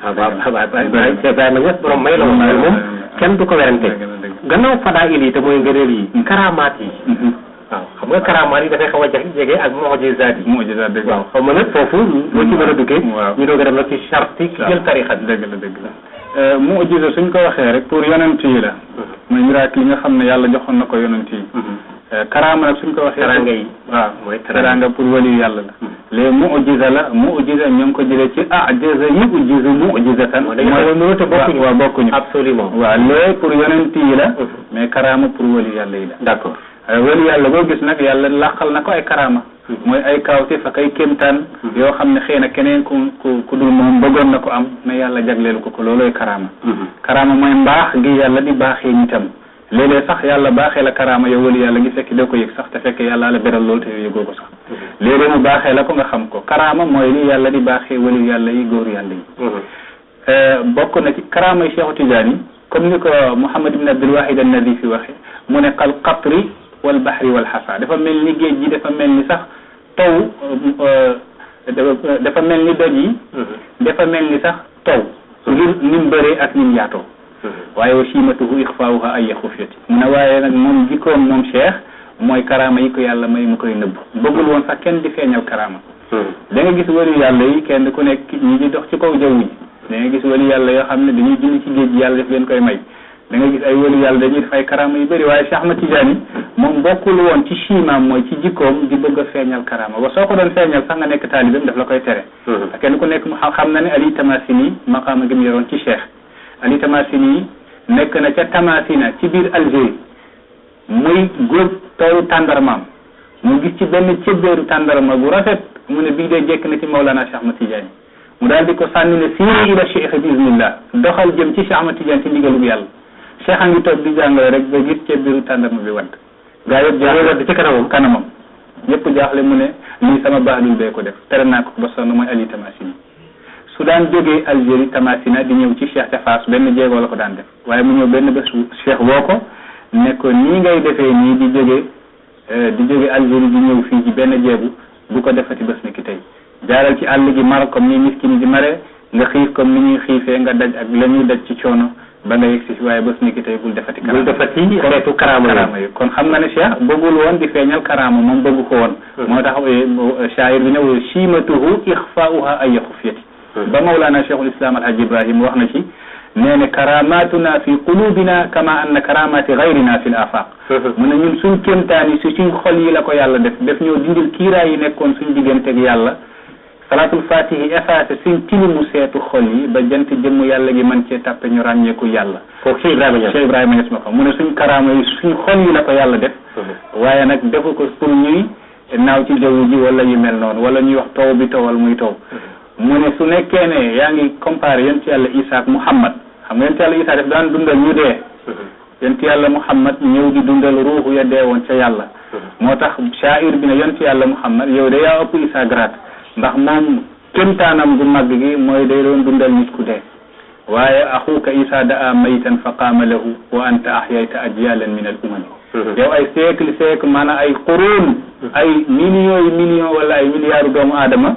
Cheikh Ibrahima Niass borom may la moom kenn du ko werante gannaaw fadaa'il yi te mooy ngëneel yi karamaat yi waaw xam nga karamaat yi dafay xaw a jege ak mu'jizaat yi waaw xam nga nag foofu loo ci mën a duggee ñu doog a dem nag ci charte ki jël tarixa bi dëgg la mu'jiza suñ ko waxee rek pour yonent yi la mooy miracle yi nga xam ne yàlla joxoon na ko yonent yi karaama nag suñ ko waxee teranga yi waaw mooy teranga pour wali yàlla la les mu'jiza la mu'jiza ñoo ngi ko jëlee ci ajaza yu'jizu mu'jizatan mooy te bokkuñu waaw bokkuñu absolument waaw lee pour yonent yi la mais karaama pour wali yàlla yi la d'accord wali yàlla boo gis nag yàlla laqal na ko ay karaama mooy ay kawtif ak ay kéemtaan yoo xam ne xëy na keneen ku dul moom bëggoon na ko am mais yàlla jagleelu ko loolooy karaama karaama mooy mbaax gi yàlla di baaxee nitam léeg-léeg sax yàlla baaxee la karaama yow wali yàlla gi fekk doo ko yëg sax te fekk yàlla la beral loolu te yow yëgoo ko sax léeg-léeg mu baaxee la ko nga xam ko karaama mooy li yàlla di baaxee wali yàlla yi góor yàlla yi bokk na ci karaama yi Cheikh Tidiane yi comme ni ko Mouhamad ibn Abdul Wahid an-Nadifi waxe mu ne qal qatri wal bahri wal xasa dafa mel ni géej gi dafa mel ni sax taw dafa mel ni doj yi dafa mel ni sax taw ngir nim bëree ak nim yaatoo waaye wa simatuhu ixfaawuha ay xufyati mu ne waaye nag moom jikkoom moom Cheikh mooy karaama yi ko yàlla may mu koy nëbb bëggul woon sax kenn di feeñal karaama da nga gis wali yàlla yi kenn ku nekk ñi di dox ci kaw jaww ji da nga gis wali yàlla yoo xam ne dañuy julli ci géej gi yàlla daf leen koy may da nga gis ay wali yàlla dañuy def ay karaama yu bëri waaye Cheikh Ahmed Tidiane moom bokkul woon ci chimaam mooy ci jikkoom di bëgg a feeñal karaama ba soo ko doon feeñal sax nga nekk taalibam daf la koy tere kenn ku nekk mu xam na ne Ali Tamasini maqaama gi mu yoroon ci Cheikh Ali Tamasini nekk na ca Tamasina ci biir Algérie muy góob toolu tàndarmaam mu gis ci benn cëbbeeru tàndarma bu rafet mu ne bii dee jekk na ci Mawlana Cheikh Ahmed Tidiane mu daal di ko sànni ne fii ila Cheikh bismillah doxal jëm ci Cheikh Ahmed Tidiane ci ndigalub yàlla Cheikh a ngi toog di jàngale rek ba gis cëbbeeru tàndarma bi wadd gaa yëpp jaaxle wadd ci kanamam ñëpp jaaxle mu ne lii sama baaxlul bee ko def tere naa ko ba sonn mooy Ali Tamasini su daan jógee Algérie Tamasina di ñëw ci Cheikh ca Fass benn jéegoo la ko daan def waaye mu ñëw benn bés Cheikh woo ko ne ko nii ngay defee nii di jóge Algérie di ñëw fii ci benn jéegu bu ko defati bés ni ki tey jaaral ci àll gi mar comme ni miskin di mare nga xiif comme ni ñuy xiifee nga daj ak la ñuy daj ci coono ba nga yegg si waaye bés ni ki tey bul defati xeetu karaama yi kon xam nga ne Cheikh bëggul woon di feeñal karaama moom bëggu ko woon moo tax shaayir bi ne simatuhu ixfaauha ay xufyati ba Mawlana Cheikhul Islam Alhaji Ibrahim wax na ci nee ne karamatuna fi qulubina kama anna karamati gayrina fi l afaq mu ne ñun suñ kéemtaani si suñ xol yi la ko yàlla def ñoo dindil kiiraay yi nekkoon suñ digganteeg yàlla salatul fatihi effacé suñ tilimu seetu xol yi ba jant jëmm yàlla gi man cee tàppe ñu ràññeeku yàlla kooku Cheikh Ibrahima Niass ma ko mu ne suñ karaama yi suñ xol yi la ko yàlla def waaye nag defu ko pour ñuy naaw ci jaww ji wala yu mel noonu wala ñuy wax taw bi tawal muy taw mu ne su nekkee ne yaa ngi comparé yonent yàlla Isa ak Muhammad xam nga yonent yàlla Isa daf daan dundal ñu dee yonent yàlla Muhammad ñëw di dundal ruuxu ya dee woon ca yàlla moo tax shaa'ir bi ne yonent yàlla Muhammad yow de yaa ëpp Isa grade ndax moom kémtaanam gu mag gi mooy day doon dundal nit ku dee waaye axuka Isa daa maytan fa qaama lahu wa anta ahyayta ajyalan min al umami yow ay siècle maanaam ay quruun ay millions wala ay milliards doomu aadama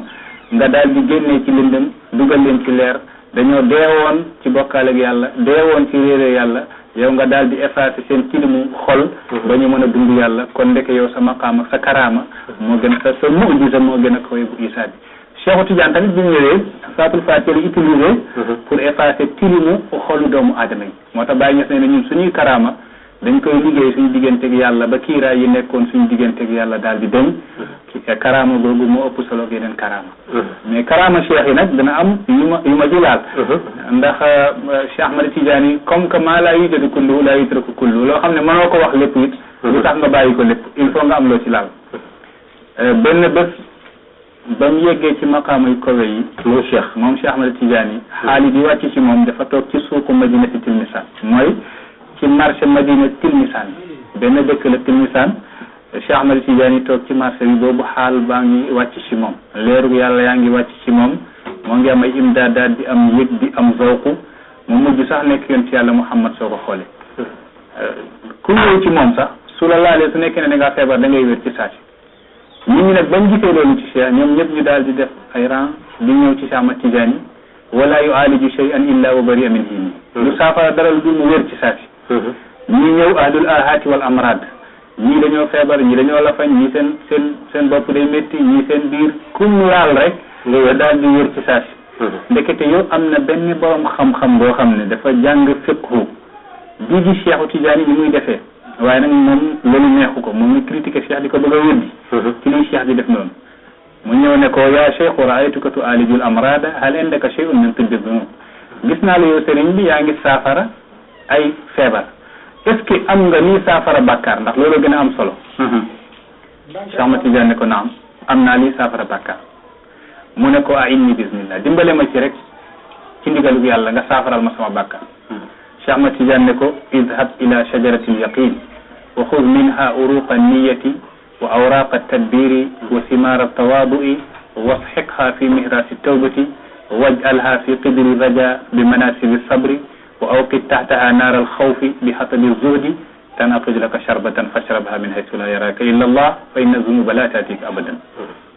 nga daal di génnee ci lëndëm dugal leen ci leer dañoo deewoon ci bokkaale ak yàlla deewoon ci réere yàlla yow nga daal di effacer seen tilimu xol ba ñu mën a dund yàlla kon ndeke yow sa maqaama sa karaama moo gën sa mu'jiza moo gën a kawe bu Isa bi Cheikh Tidiane tamit bi mu ñëwee Fatul Fatiha utilisé pour effacer tilimu xolu doomu aadama yi moo tax bàyyi ñes ne ñun suñuy karaama dañ koy liggéey suñu digganteeg yàlla ba kiiraay yi nekkoon suñu digganteeg yàlla daal di deñ karaama googu moo ëpp solo ak yeneen karaama mais karaama cheikh yi nag dana am yu ma ci laal ndax Cheikh Ahmad Tidiane comme que maa laa yujadu kullu laa yutraku kullu loo xam ne mënoo ko wax lépp it lu tax nga bàyyi ko lépp il faut nga am loo ci laal benn bés ba mu yeggee ci maqaama yu kawe yi moom Cheikh Ahmad Tidiane yi xaalis yi wàcc ci moom dafa toog ci suuqu Madinati Tilmisaan mooy ci marché Madina Tilmisaan benn dëkk la Tilmisaan Cheikh Ahmad Tidiane toog ci marché bi boobu xaal baa ngi wàcc ci moom leeru yàlla yaa ngi wàcc ci moom moo ngi am ay imdaadaat di am yëg di am zawqu mu mujj sax nekk yoon ci yàlla Muhammad soo ko xoolee ku ñëw ci moom sax su la laalee su nekkee ne da ngaa feebar da ngay wér ci saa si nit ñi nag bañ gisee loolu ci Cheikh ñoom ñëpp ñu daal di def ay rang di ñëw ci Cheikh Ahmad Tidiane wala yu'aaliju shay'an illa wa bari'a min hini lu saafara dara lu dul mu wér ci saa si ñii ñëw ahlul ahati wal amrad ñii dañoo feebar ñii dañoo lafañ ñii seen bopp day métti ñii seen biir kum laal rek nga daal di wér ci saa si ndekete yow am na benn borom xam-xam boo xam ne dafa jàng fiqhu bii gi Cheikh Tidiane ni muy defee waaye nag moom loolu neexu ko moom muy critiquer Cheikh di ko bëgg a wéddi ci liy Cheikh di def noonu mu ñëw ne ko yaa Cheikh ra'aytuka tu'aalijul amrada hal indaka shay'un min tibbi dunub gis naa la yow sëriñ bi yaa ngi saafara ay feebar est-ce que am nga lii saafara bàkkaar ndax loolu gën a am solo Cheikh Ahmad Tidiane ne ko naam am naa lii saafara bàkkaar mu ne ko a'inni bismillah dimbale ma ci rek ci ndigalu yàlla nga saafaral ma sama bàkkaar Cheikh Ahmad Tidiane ne ko idhab ila shajarati al-yaqin wa khudh minha uruqa an-niyyati wa awraqa at-tadbiri wa thimara at-tawadu'i washiqha fi mihrasi at-tawbati waj'alha fi qidri raja bi manasibi as-sabri wa awqid tahtaha naar al-khawfi bi hatabi az-zuhdi tanaqid laka sharbatan fashrabha min haythu la yaraka illa Allah fa inna dhunuba la tatika abadan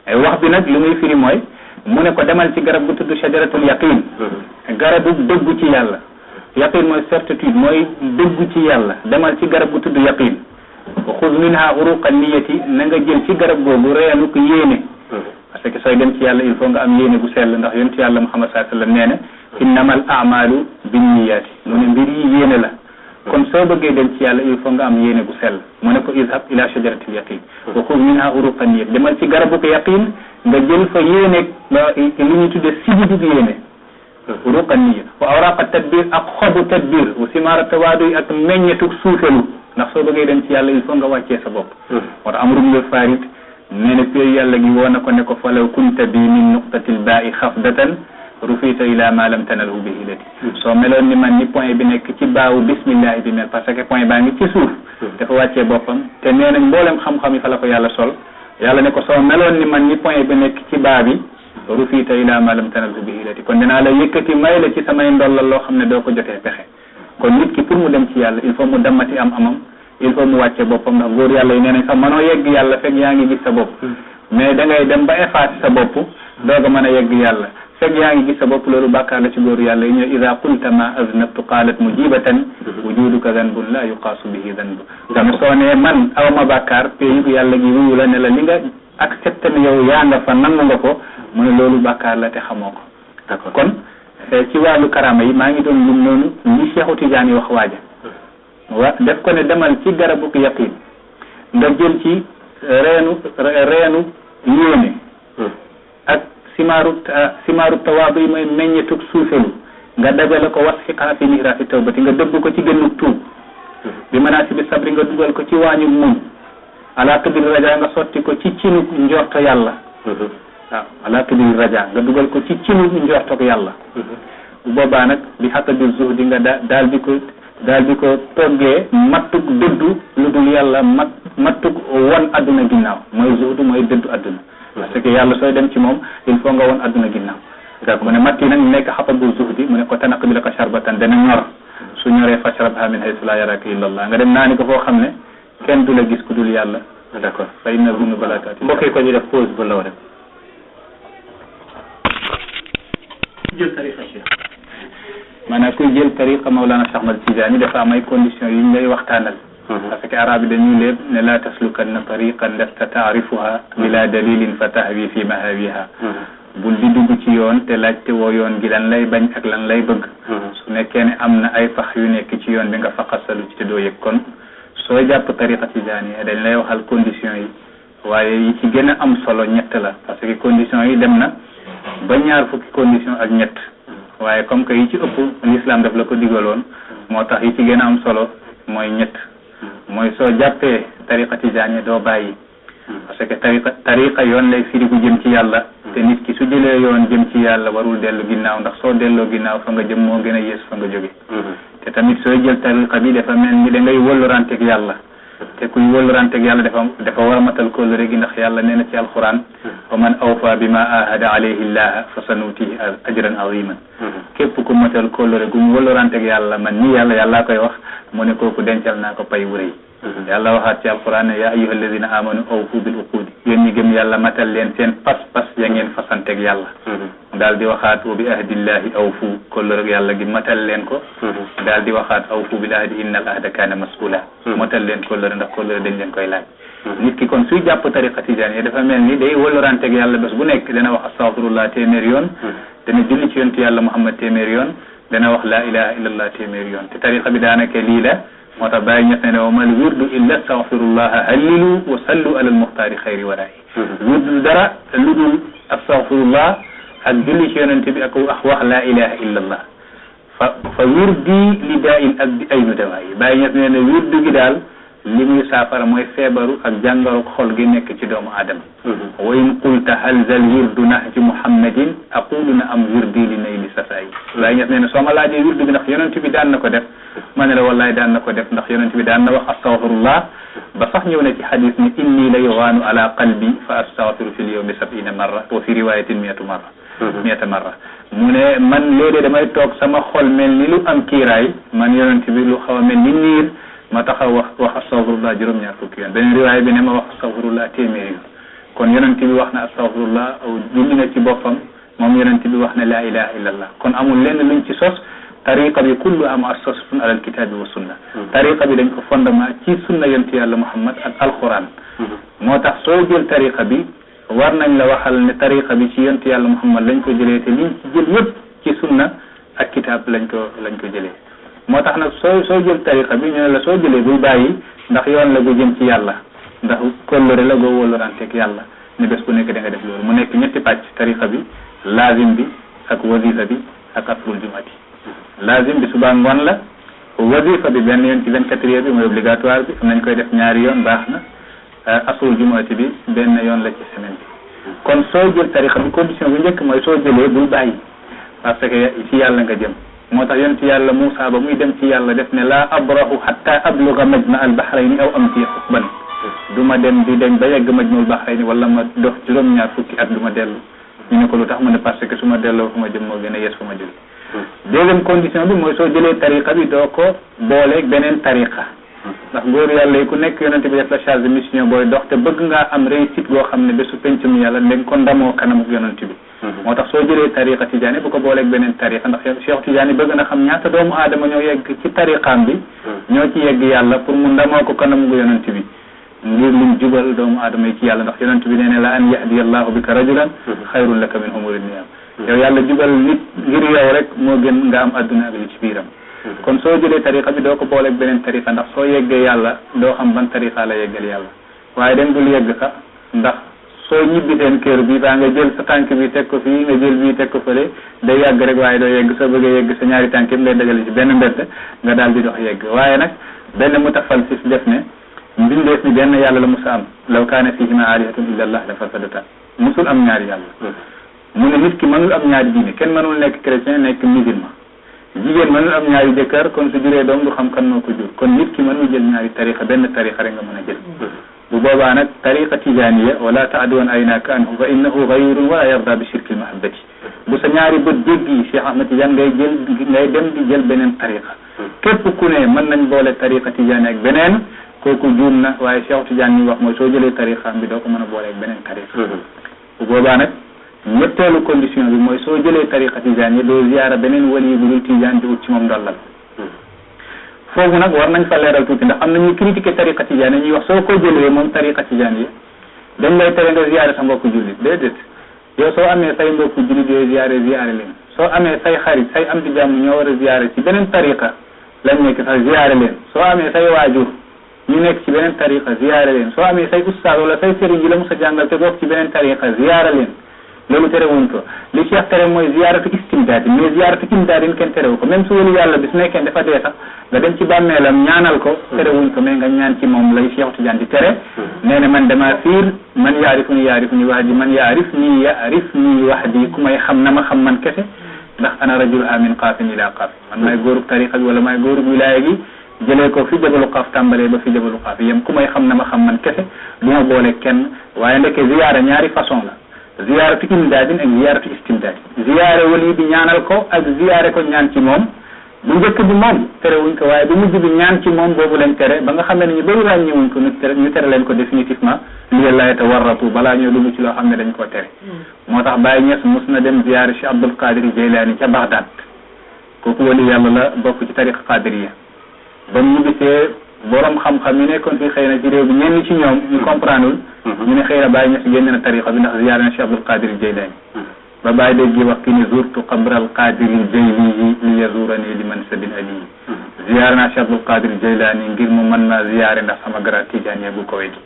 ay wax bi nag li muy firi mooy mu ne ko demal ci garab gu tudd shajaratul yaqin garabu dëggu ci yàlla yaqin mooy certitude mooy dëggu ci yàlla demal ci garab gu tudd yaqin wa xuz minha uruqa niyati na nga jël ci garab googu reenu ko yéene parce que sooy dem ci yàlla il faut nga am yéene bu sell ndax yonent yàlla Muhammad sallallahu alayhi wasallam nee na innamal a'malu binniyati mu ne mbir yi yéene la kon soo bëggee dem ci yàlla il faut nga am yéene bu sell mu ne ko izhab ila shajaratil yaqin wa xuz minha uruqa niyati demal ci garabu ko yaqin nga jël fa yéene li ñu tudde sibidu yéene uruqa niya wa awraqa tadbir ak xobu tadbir wa simara tawaadu ak meññetu suufelu ndax soo bëggee dem ci yàlla il faut nga wàccee sa bopp moo tax am rumle farid nee na pay yàlla gi woo na ko ne ko falaw kunta bi min nuqtatil ba'i xafdatan rufita ila ma lam tanalhu bi hilati soo meloon ni man ni point bi nekk ci baawu bismillah bi mel parce que point baa ngi ci suuf dafa wàccee boppam te nee nañ mboolem xam-xam yi fa la ko yàlla sol yàlla ne ko soo meloon ni man ni point bi nekk ci baa bi rufita ila ma lam tanalhu bi hilati kon dinaa la yëkkati may la ci samay ndollal loo xam ne doo ko jotee pexe kon nit ki pour mu dem ci yàlla il faut mu dammati am amam il faut mu wàcce boppam ndax góor yàlla yi nee nañ sax mënoo yegg yàlla fekk yaa ngi gis sa bopp mais da ngay dem ba effacer sa bopp doog a mën a yegg yàlla fekk yaa ngi gis sa bopp loolu bàkkaar la ci góor yàlla yi ñu ida qulta ma aznabtu qalat mujibatan wujuduka zanbun la yuqaasu bihi zanbu tamit soo ne man aw ma bàkkaar pays yàlla gi wuyu la ne la li nga accepté ne yow yaa nga fa nangu nga ko mu ne loolu bàkkaar la te xamoo ko d'accord kon ci wàllu karama yi maa ngi doon lim noonu li Cheikh Tidiane yi wax waaja def ko ne demal ci garabu yaqin nga jël ci reenu yéene ak simaaru tawaadu yi mooy meññetug suufelu nga dajale ko wasfiqa fi mihrafi tawbati nga dëbb ko ci gënnug tuub bi manaasi bi sabri nga dugal ko ci waañu muñ ala qadri raja nga sotti ko ci cinu njorto yàlla waaw ala qadri raja nga dugal ko ci cinu njorto yàlla bu boobaa nag bi xaqabi zuhdi nga daal di ko toggee mattuk dëddu lu dul yàlla mattuk won adduna ginnaaw mooy zuhdu mooy dëddu adduna parce que yàlla sooy dem ci moom il faut nga won adduna ginnaaw mu ne matt yi nag nekk xaqabu zuhdi mu ne ko tanaq bi la ko charbatan dana ñor su ñoree fashrabha min haythu la yaraka illa Allah nga dem naani ko foo xam ne kenn du la gis ku dul yàlla d'accord fa inna zunuba la taati mbokk yi ko ñu def pause bu ndaw rek jël tariqa Cheikh maanaam kuy jël tariqa Mawlana Cheikh Ahmad Tidiane dafa am ay conditions yu ñu lay waxtaanal parce que arab yi dañuy léeb ne la taslukanna tariqan lasta taarifuha bila dalilin fa tahwi fi mahawiha bul di dugg ci yoon te laajte woo yoon gi lan lay bañ ak lan lay bëgg su nekkee ne am na ay fax yu nekk ci yoon bi nga faqasalu ci te doo yëg kon soo jàpp tariqa Tidiane dañ lay waxal conditions yi waaye yi ci gën a am solo ñett la parce que conditions yi dem na ba ñaar fukki condition ak ñett waaye comme que yi ci ëpp l'islam daf la ko digaloon moo tax yi ci gën a am solo mooy ñett mooy soo jàppee tariqa Tijaani doo bàyyi parce que tariqa yoon lay firi ku jëm ci yàlla te nit ki su jëlee yoon jëm ci yàlla warul dellu ginnaaw ndax soo delloo ginnaaw fa nga jëm moo gën a yées fa nga jóge te tamit sooy jël tariqa bi dafa mel ni da ngay wëlluranteeg yàlla te kuy wëlluranteeg yàlla dafa war a matal kóllëre gi ndax yàlla nee na ci alquran wa man awfa bima ahada alayhi llah fa sanutihi ajran aziman képp ku matal kóllëre gu mu wëlluranteeg yàlla man ni yàllaa koy wax mu ne kooku dencal naa ko pay wu rëy yàlla waxaat ci alquran ne ya ayyuha alladina amanu awfu bil uqudi yéen ñi gëm yàlla matal leen seen pas ya ngeen fasanteeg yàlla daal di waxaat wa bi ahdillahi awfu kóllëre yàlla gi matal leen ko daal di waxaat awfu bil ahdi inna al ahda kaana mas'ula matal leen kóllëre ndax kóllëre dañ leen koy laaj nit ki kon suy jàpp tariqa Tijaani dafa mel ni day wëlluranteeg yàlla bés bu nekk dana wax astaghfirullah téeméer yoon dana julli ci yontu yàlla Muhammad téeméer yoon dana wax la ilaha illallah téeméer yoon te tariqa bi daanaka lii la moo tax bàyyi ñett ne wa mal wirdu illa astaghfirullah hallilu wa sallu ala al muxtaari xayri waraay wirdu dara lu dul astaghfirullah ak julli ci yonente bi ak wax la ilaha illallah fa wirdi li daa in ak di ay nu dawaay bàyyi ñett ne wirdu gi daal li muy saafara mooy feebaru ak jàngaru xol gi nekk ci doomu aadama wa in qulta hal zal wirdu nahji muhammadin aqulu na am wirdi li nay li sasaay waaye ñes nee ne soo ma laajee wirdu bi ndax yonent bi daan na ko def ma ne la wallaay daan na ko def ndax yonent bi daan na wax astaghfirullah ba sax ñëw na ci xadis ni inni la yuwaanu ala qalbi fa astaghfiru fi l yawmi 70 marra wa fi riwayatin 100 marra mu ne man léeg-léeg damay toog sama xol mel ni lu am kiiraay man yonent bi lu xaw a mel ni niir ma taxaw wax astaghfirullah juróom-ñaar fukki yoon beneen riwaay bi ne ma wax astaghfirullah téeméer yoon kon yonent bi wax na astaghfirullah aw julli na ci boppam moom yonent bi wax na la ilaha illallah kon amul lenn luñ ci sos tariqa bi kullu am assasatun ala alkitabi wa sunna tariqa bi dañ ko fondement ci sunna yonent yàlla Muhammad ak alquran moo tax soo jël tariqa bi war nañ la waxal ne tariqa bi ci yonent yàlla Muhammad lañ ko jëlee te liñ ci jël yëpp ci sunna ak kitab lañ ko jëlee moo tax nag soo jël tariqa bi ñu ne la soo jëlee bul bàyyi ndax yoon la gu jëm ci yàlla ndax kóllëre la goo wóoluranteeg yàlla ne bés bu nekk da nga def loolu mu nekk ñetti pàcc tariqa bi lazim bi ak wazifa bi ak asrul jumati lazim bi suba ngoon la wazifa bi benn yoon ci 24 heures bi mooy obligatoire bi am nañ koy def ñaari yoon baax na asrul jumati bi benn yoon la ci semaine bi kon soo jël tariqa bi condition bu njëkk mooy soo jëlee bul bàyyi parce que ci yàlla nga jëm moo tax yonent yàlla Muusaa ba muy dem ci yàlla def ne laa abrahu hatta abluga majma al bahrayni aw amsi hukban du ma dem di dem ba yegg majmul bahrayni wala ma dox juróom-ñaar fukki at du ma dellu ñu ne ko lu tax mu ne parce que su ma delloo fu ma jëm moo gën a yees fu ma jóge deuxième condition bi mooy soo jëlee tariqa bi doo ko booleeg beneen tariqa ndax góor yàlla yi ku nekk yonent bi def la charge de mission booy dox te bëgg ngaa am réussite boo xam ne bésu pencum yàlla dañ ko ndamoo kanam ak yonent bi moo tax soo jëlee tariqa Tijaani bu ko booleeg beneen tariqa ndax Cheikh Tijaani bëgg na xam ñaata doomu aadama ñoo yegg ci tariqaam bi ñoo ci yegg yàlla pour mu ndamoo ko kanam ak yonent bi ngir lim jubal doomu aadama yi ci yàlla ndax yonent bi nee ne la an yahdiya allahu bika rajulan xayrun laka min humuri ni'am yow yàlla jubal nit ngir yow rek moo gën nga am adduna ak li ci biiram kon soo jëlee tariqa bi doo ko booleeg beneen tariqa ndax soo yeggee yàlla doo xam ban tariqa la yeggal yàlla waaye dem dul yegg sax ndax soo ñibbi seen kër bi baa nga jël sa tànk bi teg ko fii nga jël bii teg ko fële day yàgg rek waaye doo yegg soo bëggee yegg sa ñaari tànk yëpp ngay dajale ci benn mbedd nga daal di dox yegg waaye nag benn mutafalsif def ne mbindeef mi benn yàlla la musa am law kaana fihima alihatun illa allah la fasadata musul am ñaari yàlla mu ne nit ki mënul am ñaari diine kenn mënul nekk chrétien nekk musulman jigéen mënul am ñaari jëkkër kon su juree doom du xam kan moo ko jur kon nit ki mënul jël ñaari tariqa benn tariqa rek nga mën a jël bu boobaa nag tariqa tijaniya wala ta'duwan aynaka anhu fa innahu ghayrun wala yarda bi shirkil mahabbati bu sa ñaari bët jéggi Cheikh Ahmad Tidiane ngay dem di jël beneen tariqa képp ku ne mën nañ boole tariqa Tidiane ak beneen kooku juum na waaye Cheikh Tidiane ñu wax mooy soo jëlee tariqaam bi doo ko mën a boole ak beneen tariqa bu boobaa nag ñetteelu condition bi mooy soo jëlee tariqa Tidiane yi doo ziyaara beneen wali bu dul Tidiane di ut ci moom ndollal foofu nag war nañ fa leeral tuuti ndax am na ñuy critiquer tariqa Tidiane ñuy wax soo ko jëlee moom tariqa Tidiane yi dañ lay tere nga ziyaare sa mbokku jullit déedéet yow soo amee say mbokku jullit yooyu ziyaare leen soo amee say xarit say am di jàmm ñoo war a ziyaare ci beneen tariqa lañ nekk sax ziyaare leen soo amee say waajur ñu nekk ci beneen tariqa ziyaare leen soo amee say ustaas wala say sëriñ yi la mos a jàngal te bokk ci beneen tariqa ziyaare leen loolu terewuñ ko li Cheikh tere mooy ziyaaratu istimdaad mais ziyaaratu imdaad kenn terewu ko même su wali yàlla bi su nekkee dafa dee sax nga dem ci bàmmeelam ñaanal ko terewuñ ko mais nga ñaan ci moom lay Cheikh Tidiane di tere nee na man dama fiir man yaarifuni wahdi man yaarifni wahdi ku may xam na ma xam man kese ndax ana rajul amin qaafin ila qaaf man maay góorub tariqa bi wala maay góorub wilaaya gi jëlee ko fi jabalu qaaf tàmbalee ba fi jabalu qaaf yem ku may xam na ma xam man kese du ma boole kenn waaye ndeke ziyaara ñaari façon la ziyaaratu imdaadin ak ziyaaratu istimdaadin ziyaare wali bi ñaanal ko ak ziyaare ko ñaan ci moom bu njëkk bi moom terewuñ ko waaye bu mujj bi ñaan ci moom boobu lañ tere ba nga xam ne ñu bëri ràññewuñ ko ñu tere leen ko définitivement li yàlla tawarratu balaa ñoo dugg ci loo xam ne dañ koo tere moo tax Baye Niass mos na dem ziyaare Cheikh Abdul Qadir Jeylaani ca Baghdad kooku wali yàlla la bokk ci tariqa qadiriya ba mu gisee borom xam-xam yi nekkoon fii xëy na ci réew bi ñenn ci ñoom ñu comprendre ñu ne xëy na Baye Niass génn na tariqa bi ndax ziyaare na Cheikh Abdul Qadir Jeylaani ba Baye dégg wax ki ni zurtu qabral qadiri jayliyi li yazurani li mansabin aliyi ziyaare naa Cheikh Abdul Qadir Jeylaani ngir mu mën naa ziyaare ndax sama garaat tijaaniyya bu kawe gi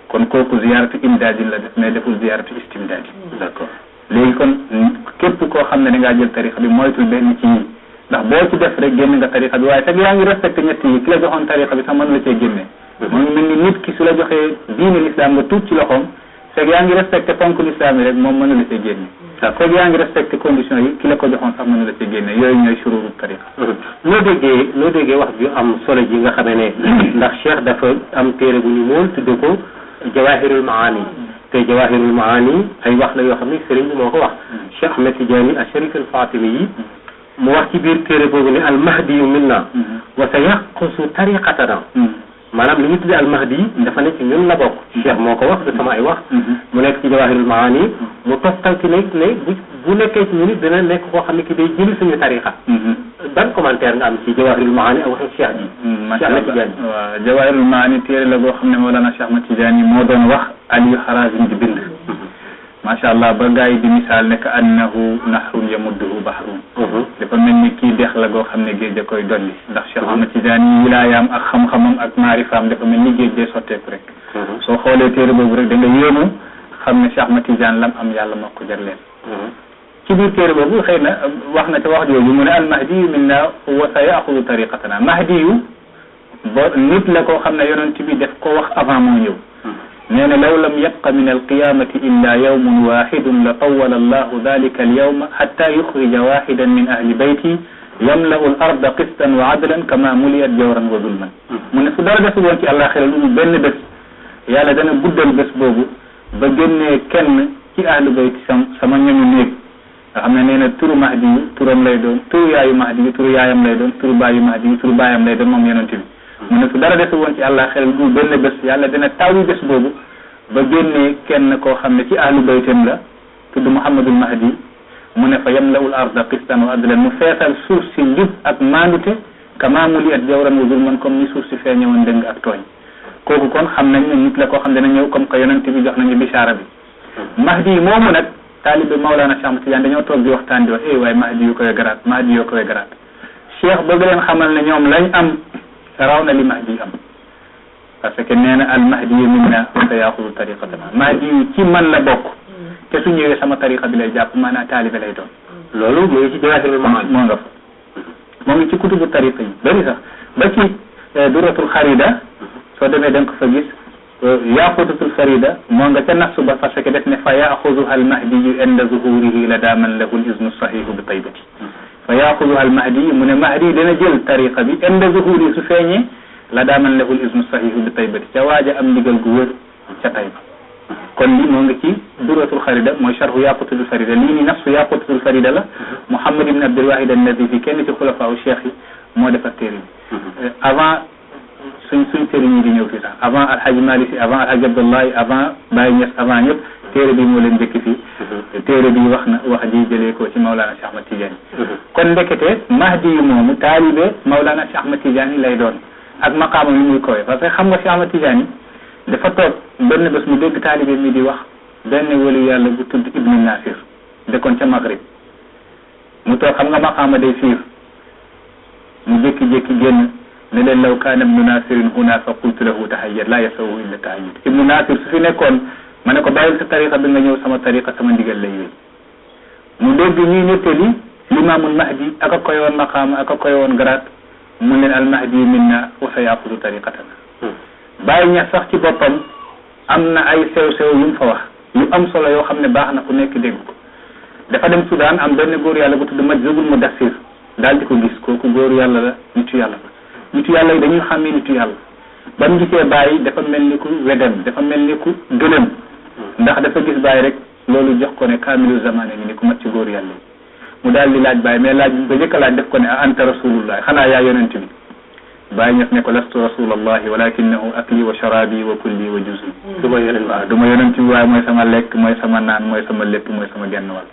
kon kooku ziyaaratu imdaadin la def mais deful ziyaaratu istimdaadin d'accord léegi kon képp koo xam ne da ngaa jël tariqa bi moytul benn ci yi ndax boo ci def rek génn nga tariqa bi waaye fekk yaa ngi respecté ñett yi ki la joxoon tariqa bi sax mën la cee génne moo ngi mel ni nit ki su la joxee diine l'islam nga tuut ci loxoom fekk yaa ngi respecté ponk l'islam yi rek moom mën na la cee génne fekk yaa ngi respecté conditions yi ki la ko joxoon sax mën na la cee génne yooyu ñooy shururu tariqa loo déggee wax ju am solo ji nga xamee ne ndax Cheikh dafa am téere bu ñu mool tudde ko Jawahirul Maani te Jawahirul Maani ay wax la yoo xam ne sëriñ bi moo ko wax Cheikh Ahmed Tidiane al-Sharif al-Fatimi yi mu wax ci biir téere boobu ne al-Mahdiyu minna wa sa yaqusu tariqatana maanaam li ñu tuddee al-Mahdi dafa nekk ñun la bokk Cheikh moo ko wax de sama ay wax mu nekk ci Jawahirul Maani mu toftal ci ne bu nekkee ci ñun dina nekk koo xam ne ki day jëli suñu tariqa ban commentaire nga am ci Jawahirul Maani ak waxu Cheikh ji Cheikh Ahmed Tidiane waaw Jawahirul Maani téere la boo xam ne Mawlana Cheikh Ahmed Tidiane moo doon wax Aliou Harazim di bind macha allah ba gars yi di misaal ne ka annahu nahrun yamudduhu bahrun dafa mel ni kii dex la goo xam ne géej da koy dolli ndax Cheikh Ahmed Tidiane wilaayaam ak xam-xamam ak maarifaam dafa mel ni géej dee sotteeku rek soo xoolee téere boobu rek da nga yéemu xam ne Cheikh Ahmed Tidiane lam am yàlla moo ko jagleel ci biir téere boobu xëy na wax na ca wax jooju mu ne al mahdiyu minna wa sa yaxudu tariqatana mahdiyu bo nit la koo xam ne yonent bi def ko wax avant moo ñëw nee na law lam yabqa min alqiyamati illa yawmun wahidun la tawala allahu dalika alyawma hatta yukhrija wahidan min ahli bayti yamla'u al-arda qistan wa adlan kama muliyat jawran wa zulman mu ne su dara desul woon ci àllaaxira lu mu benn bés yàlla dana guddal bés boobu ba génnee kenn ci ahlu bayti sama ñoñu néeg nga xam ne nee na turu mahdi yu turam lay doon turu yaayu mahdi yu turu yaayam lay doon turu baayu mahdi yu turu baayam lay doon moom yonent bi mu ne su dara desul woon ci àllaaxira lu mu benn bés yàlla dana tawi bés boobu ba génnee kenn koo xam ne ci ahlu baytam la tudd Muhammadul Mahdi mu ne fa yamla'ul arda qistan wa adlan mu feesal suuf si njub ak maandute kama muliyat jawran wa zulman comme ni suuf si fee ñëwoon dëng ak tooñ kooku kon xam nañ ne nit la koo xam ne dana ñëw comme que yonent bi jox nañu bisaara bi Mahdi yi moomu nag taalibe Mawlana Cheikh Ahmed Tidiane dañoo toog di waxtaan di wax waaye Mahdi yu koy garaat Mahdi yoo koy garaat Cheikh bëgg leen xamal ne ñoom lañ am raw na li Mahdi am parce que nee na al mahdi yu minna wa sa yaxudu tariqatana mahdi yu ci man la bokk te su ñëwee sama tariqa bi lay jàpp maanaam taalibe lay doon loolu mu ngi ci Jawahirul Maani moo nga fa moo ngi ci kutubu tariqa yi bëri sax ba ci duratul xarida soo demee da nga ko fa gis yaqutatul farida moo nga ca nafsu ba parce que def ne fa yaxuduha al mahdiyu inda zuhurihi la daaman lahu l isnu sahihu bi taybati fa yaxuduha al mahdiyu mu ne mahdi dana jël tariqa bi inda zuhuri su feeñee la daaman lahu l isnu sahihu bi taybati ca waaja am ndigal gu wër ca Tayba kon li moo nga ci duratul farida mooy sharhu yaqutatul farida lii ni nafsu yaqutatul farida la Muhammad ibn Abdul Wahid an-Nazifi kenn ci xulafaa cheikh yi moo defar téere bi avant suñ sëriñ yi di ñëw fii sax avant alhaji Malick si avant alhaji Abdoulaye avant Baye Niass avant ñëpp téere bi moo leen njëkk fii téere bi wax na wax ji jëlee ko ci Maulana Cheikh Ahmad Tidiane kon ndekete mahdi yi moomu taalibe Maulana Cheikh Ahmad Tidiane lay doon ak maqaama li muy kowe parce que xam nga Cheikh Ahmad Tidiane dafa toog benn bés mu dégg taalibe mi di wax benn wali yàlla bu tudd Ibnu Nasir dëkkoon ca Maghrib mu toog xam nga maqaama day fiir mu jékki-jékki génn ne leen law kaana ibnu nasirin huna fa qultu lahu tahayyat la yasawu illa tahayyat ibnu nasir su fi nekkoon ma ne ko bàyyil sa tariqa bi nga ñëw sama tariqa sama ndigal lay wéy mu dégg ñuy nettali limaamul mahdi aka koy woon maqaama aka koy woon garaat mu leen al mahdi minna wa sa yaqudu tariqatana bàyyi ña sax ci boppam am na ay sew-sew yu mu fa wax yu am solo yoo xam ne baax na ku nekk dégg ko dafa dem Soudan am benn góor yàlla bu tudd Majzubul Mudassir daal di ko gis kooku góor yàlla la nitu yàlla la nitu yàlla yi dañuy xàmmee nitu yàlla ba mu gisee bàyyi dafa mel ni ku wedem dafa mel ni ku gëlëm ndax dafa gis bàyyi rek loolu jox ko ne kaamilu zamane ngi ni ku mat ci góor yàlla yi mu daal di laaj bàyyi mais laaj bi ko njëkk a laaj def ko ne a anta rasulullah xanaa yaa yonent bi bàyyi ñëf ne ko lastu rasulallahi walakinahu akli wa sharabi wa kulli wa juzi du ma yonent bi waaye mooy sama lekk mooy sama naan mooy sama lépp mooy sama genn wàll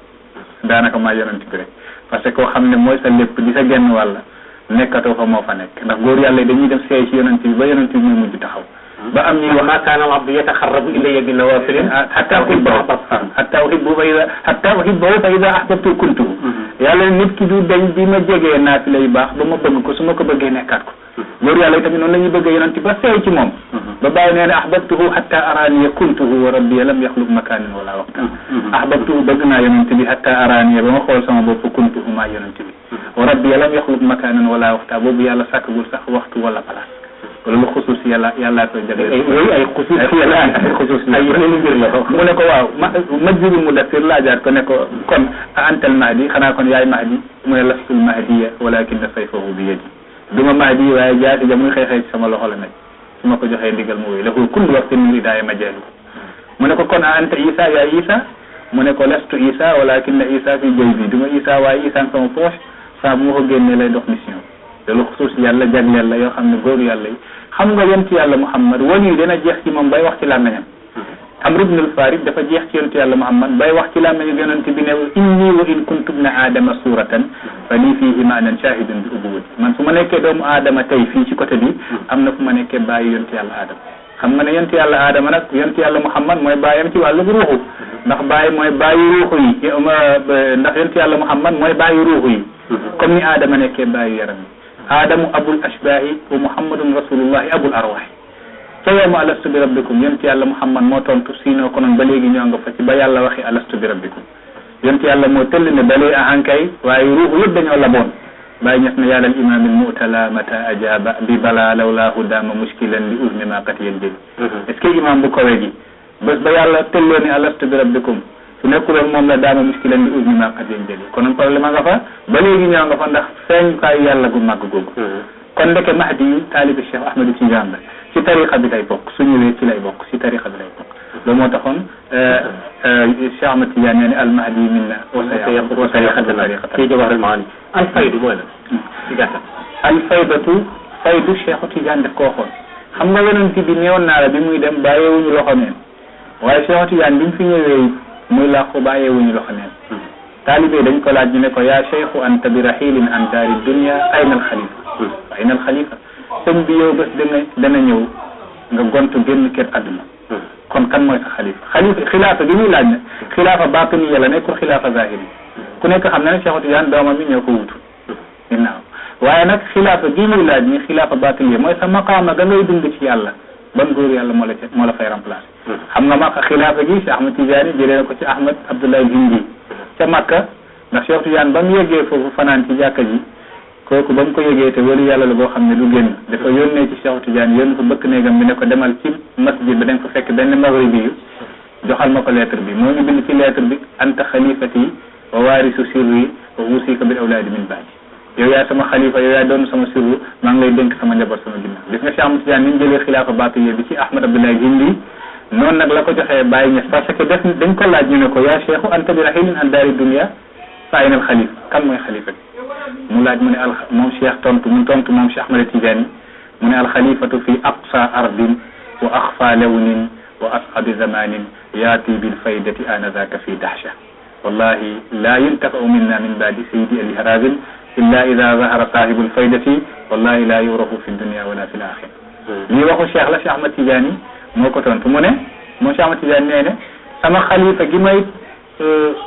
daanaka maa yonent bi rek parce que koo xam ne mooy sa lépp di sa genn wàll nekkatoo fa moo fa nekk ndax góor yàlla dañuy dem seey ci yonent bi ba yonent bi mooy mujj taxaw ba am ñuy wax ma kaana abdu yataxarrabu ilayya bi nawafilin hatta uhibbahu fa ida ahbabtu kuntuhu yàlla nit ki du dañ di ma jegee naafila yu baax ba ma bëgg ko su ma ko bëggee nekkaat ko góor yàlla tamit noonu la ñuy bëggee yonent ba seey ci moom ba bàyyi nee ne ahbabtuhu hatta araniya kuntuhu wa rabbi lam yaxluq makanin wala waqtan ahbabtuhu bëgg naa yonent bi hatta araniya ba ma xool sama bopp kuntuhu maa yonent bi wa rabbi lam yaxluq makanan wala waqtan boobu yàlla sàkkagul sax waxtu wala place loolu xusuus yàllaa koy jagleel ay xusuus ay yeneen mbir la mu ne ko waaw Majzubul Mudassir laajaat ko ne ko kon a antal mahdi xanaa kon yaay mahdi mu ne lastul mahdiya walakinna sayfahu bi yadi duma mahdi waaye jaasi ja muy xëy ci sama loxo la nekk su ma ko joxee ndigal mu wéy lahu kullu waqtin min ridaaya majaalu mu ne ko kon a anta isa yaay isa mu ne ko lastu isa walakinna isa fi jaybi duma isa waaye isa sama poche saa bu ma ko génnee lay dox mission loolu xusuus yàlla jagleel la yoo xam ne góoru yàlla yi xam nga yonent yàlla Muhammad wali yi dana jeex ci moom bay wax ci làmmiñam Amr ibn al-Farid dafa jeex ci yonent yàlla Muhammad bay wax ci làmmiñu yonent bi ne inni wa in kuntu ibna aadama suratan fa lii fii imaanan shahidun bi ubuwwati man su ma nekkee doomu aadama tey fii ci côté bi am na fu ma nekkee bàyyi yonent yàlla aadama xam nga ne yonent yàlla aadama nag yonent yàlla Muhammad mooy bàyyam ci wàllu ruuxu ndax bàyyi mooy bàyyi ruuxu yi ndax yonent yàlla Muhammad mooy bàyyi ruuxu yi comme ni aadama nekkee bàyyi yaram yi aadamu abul ashbahi wa muhammadun rasulullahi abul arwahi ca yowma alastu bi rabbikum yonent yàlla Muhammad moo tontu siinoo konoon ba léegi ñoo nga fa ci ba yàlla waxi alastu bi rabbikum yonent yàlla moo tëll ne balee ahankay waaye ruuxu yëpp dañoo laboon bàyyi ñes ne yàlla al imam al mu'tala mata ajaba bi bala lawlaahu daama mushkilan li uzmi ma qad yanjëli est-ce que imam bu kawe gi bés ba yàlla tëlloo ne alastu bi rabbikum su nekkuloon moom la daama muskilan li uzmi ma qad yanjëli konoon problème a nga fa ba léegi ñoo nga fa ndax feeñukaayu yàlla gu màgg googu kon ndeke mahdi yu taalibi Cheikh Ahmadou Tidiane la ci tariqa bi lay bokk su ñëwee ci lay bokk ci tariqa bi lay bokk loolu moo taxoon Cheikh Ahmad Tidiane nee ne al mahdi minna wa tariqatana ci Jawahirul Maani al faydu mooy la ci gàttal al faydatu faydu Cheikh Tidiane daf ko waxoon xam nga yonent bi neewoon naa la bi muy dem bàyyeewuñu loxo neen waaye Cheikh Tidiane bi mu fi ñëwee muy làqu bàyyeewuñu loxo neen taalibe dañ ko laaj ñu ne ko yaa cheikhu anta bi rahilin an daari dunya ayna al xalifa ayna al xalifa sëñ bi yow bés dana ñëw nga gontu génn kër àdduna kon kan mooy sa xalifa xilaafa gi muy laaj ne xilaafa baatini yàlla nekkul xilaafa zahiri ku nekk xam na ne Cheikh Tidiane doomam mi ñoo ko wutu ginnaaw waaye nag xilaafa gi muy laaj ni xilaafa baatini mooy sa maqaama ga ngay dund ci yàlla ban góor yàlla moo la fay remplacer xam nga ma xilaafa gi si Ahmad Tidiane jëlee na ko ci Ahmad Abdoulaye Hindi ca Makka ndax Cheikh Tidiane ba mu yeggee foofu fanaan ci jàkka ji kooku ba mu ko yëgee te wali yàlla la boo xam ne du génn dafa yónnee ci Cheikh Tidiane yónni ko bëkk néegam bi ne ko demal ci masjid ba da nga ko fekk benn maghribi yu joxal ma ko lettre bi moo ngi bind ci lettre bi anta xalifati wa waarisu sirri wa usika bil awlaadi min baadi yow yaay sama xalifa yow yaay doon sama sirru maa ngi lay dénk sama njaboot sama ginnaaw gis nga Cheikh Ahmad Tidiane ni mu jëlee xilaafa baatiyya bi ci Ahmad Abdoulaye Hindi noonu nag la ko joxee Baye Niass parce que dañ ko laaj ñu ne ko yaa cheikhu anta bi rahilin an daari dunya fa ayna al xalifa kan mooy xalifa bi mu laaj mu ne moom Cheikh tontu moom Cheikh Ahmad Tidiane mu ne alxalifatu fi aqsa ardin wa axfa lawnin wa asxabi zamanin yaati bil faydati anadaka fi dahsha wallahi la yuntafau minna min baadi sayidi ali harazin illa ida zahara sahibu lfaydati wallahi la yurafu fi dunia wala fi l axira lii waxu Cheikh la Cheikh Ahmad Tidiane moo ko tontu mu ne moom Cheikh Ahmad Tidiane nee ne sama xalifa gi may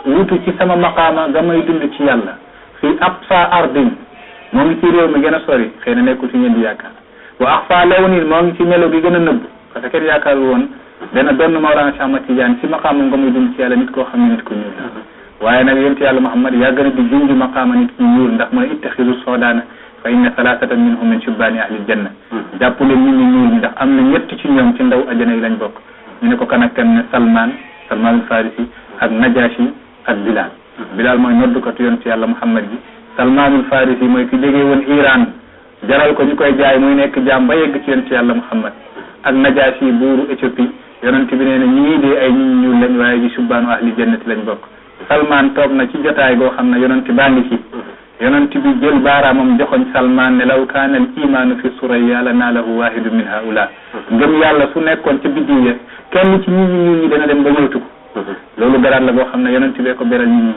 wutu ci sama maqaama ga may dund ci yàlla fi aqsa ardin moo ngi ci réew mi gën a sori xëy na nekkul ci ngeen di yaakaar wa axfa lawnin moo ngi ci melo gi gën a nëbb parce que kenn yaakaar woon dana doon Mawlana Cheikh Ahmad Tidiane ci maqaama nga muy dund ci yàlla nit koo xam ne nit ko ñuul la waaye nag yonent yàlla Muhammad yàgg na di junj maqaama nit ñu ñuul ndax mu ne ittaxidu soodaana fa inna salaasatan minhum min shubbaani ahlil janna jàpp leen nit ñu ñuul ndax am na ñett ci ñoom ci ndaw ajana yi lañ bokk ñu ne ko kan ak kan ne Salmaanul Farisi ak Najashi ak Bilal mooy noddukatu yonent yàlla Muhammad gi Salmaanul Farisi mooy ki jógee woon Iran jaral ko ñu koy jaay muy nekk jaam ba yegg ci yonent yàlla Muhammad ak Najashi buuru Éthiopie yonent bi nee na ñii de ay nit ñu ñuul lañ waaye ji shubbaanu ahli jannati lañ bokk Salman toog na ci jotaay goo xam ne yonent baa ngi ci yonent bi jël baaraamam joxoñ Salman ne law kaana al imaanu fi suraya la naalahu wahidu min haula ngëm yàlla su nekkoon ca biddiw ya kenn ci nit ñi ñi dana dem ba ñëwtu ko loolu garaat la boo xam ne yonent bee ko beral nit ñi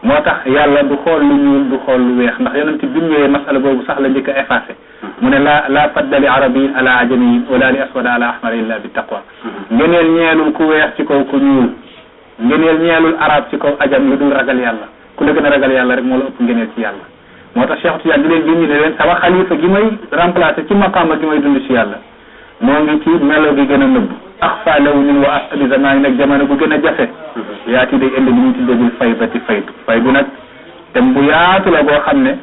moo tax yàlla du xool lu ñuul du xool lu weex ndax yonent bi mu ñëwee masala boobu sax la njëkk a effacé mu ne la fadda li arabiyin ala ajamiyin wala li aswada ala ahmar illa bi taqwa ngeneel ñeelul ku weex ci kaw ku ñuul ngeneel ñeelul arab ci kaw ajam lu dul ragal yàlla ku la gën a ragal yàlla rek moo la ëpp ngeneel ci yàlla moo tax Cheikh Tidiane di leen bind ne leen sama xalifa gi may remplacé ci maqaama gi may dund ci yàlla moo ngi ci melo gi gën a nëbb axfa lawnin wa ashabi zamani nag jamono bu gën a jafe yaati day indi li ñu tuddee bil faydati faydu nag dem bu yaatu la boo xam ne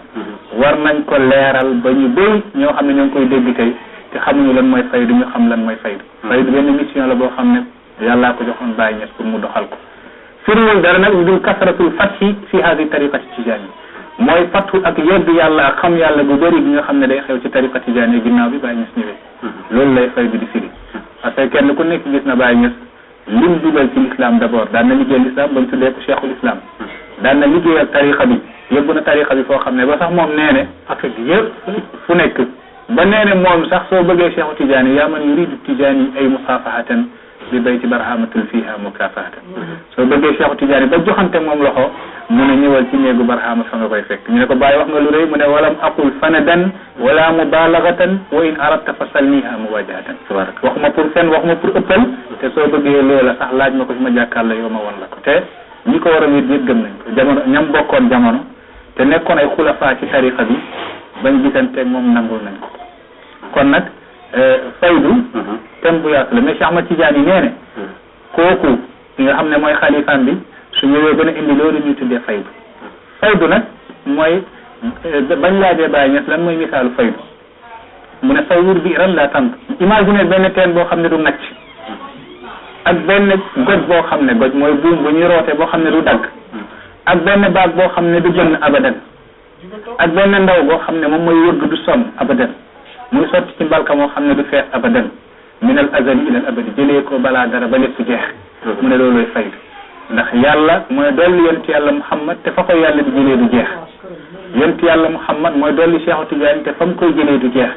war nañ ko leeral ba ñu bëri ñoo xam ne ñoo ngi koy dégg tey te xamuñu lan mooy faydu ñu xam lan mooy faydu benn mission la boo xam ne yàllaa ko joxoon Baye Niass pour mu doxal ko firiwul dara nag lu dul kasratul fathi fi hadi tariqati tijaani mooy fathu ak yegg yàlla ak xam yàlla gu bëri bi nga xam ne day xew ci tariqa tijaani ginnaaw bi Baye Niass ñëwee loolu lay faydu di firi parce que kenn ku nekk gis na Baye Niass lim dugal ci l'islam d'abord daan na liggéeyal l'islam ba mu tuddee ko cheikhul islam daan na liggéeyal tariqa bi yóbbu na tariqa bi foo xam ne ba sax moom nee ne Afrique yëpp fu nekk ba nee ne moom sax soo bëggee cheikhu tijaani yaa man yuridu tijaani ay musafahatan bi bayti barhamatul fiha mukafahatan soo bëggee cheikhu tijaani ba joxante moom loxo mu ne ñëwal ci néegu barhama fa nga koy fekk ñu ne ko bàyyi wax nga lu rëy mu ne walam aqul fanadan wala mubalagatan wa in aradta fa salniha muwajahatan waxuma pour fen waxuma pour ëppal te soo bëggee loola sax laaj ma ko fi ma jàkkaarloo yow ma won la ko te ñi ko war a wéet yëpp gëm nañ ko jamono ñam bokkoon jamono te nekkoon ay xulafa ci tariqa bi bañ gisanteeg moom nangul nañ ko kon nag faydu tem bu yaatu la mais Cheikh Ahmad Tidiane nee ne kooku ki nga xam ne mooy xalifaan bi su ñëwee gën a indi loolu ñuy tuddee faydu nag mooy bañ laajee Baye Niass lan mooy misaalu faydu mu ne sawwir bi ran la tànk imaginer benn teen boo xam ne du nacc ak benn goj boo xam ne goj mooy buum bu ñuy roote boo xam ne du dagg ak benn baag boo xam ne du bënn abadan ak benn ndaw boo xam ne moom mooy wëgg du sonn abadan muy sotti ci mbalka moo xam ne du fees abadan min al azali ila al abadi jëlee ko balaa dara ba lépp jeex mu ne looloy faydu ndax yàlla mooy dolli yonent yàlla Muhammad te fa koy yàlla di jëlee du jeex yonent yàlla Muhammad mooy dolli Cheikhu Tidiane te fa mu koy jëlee du jeex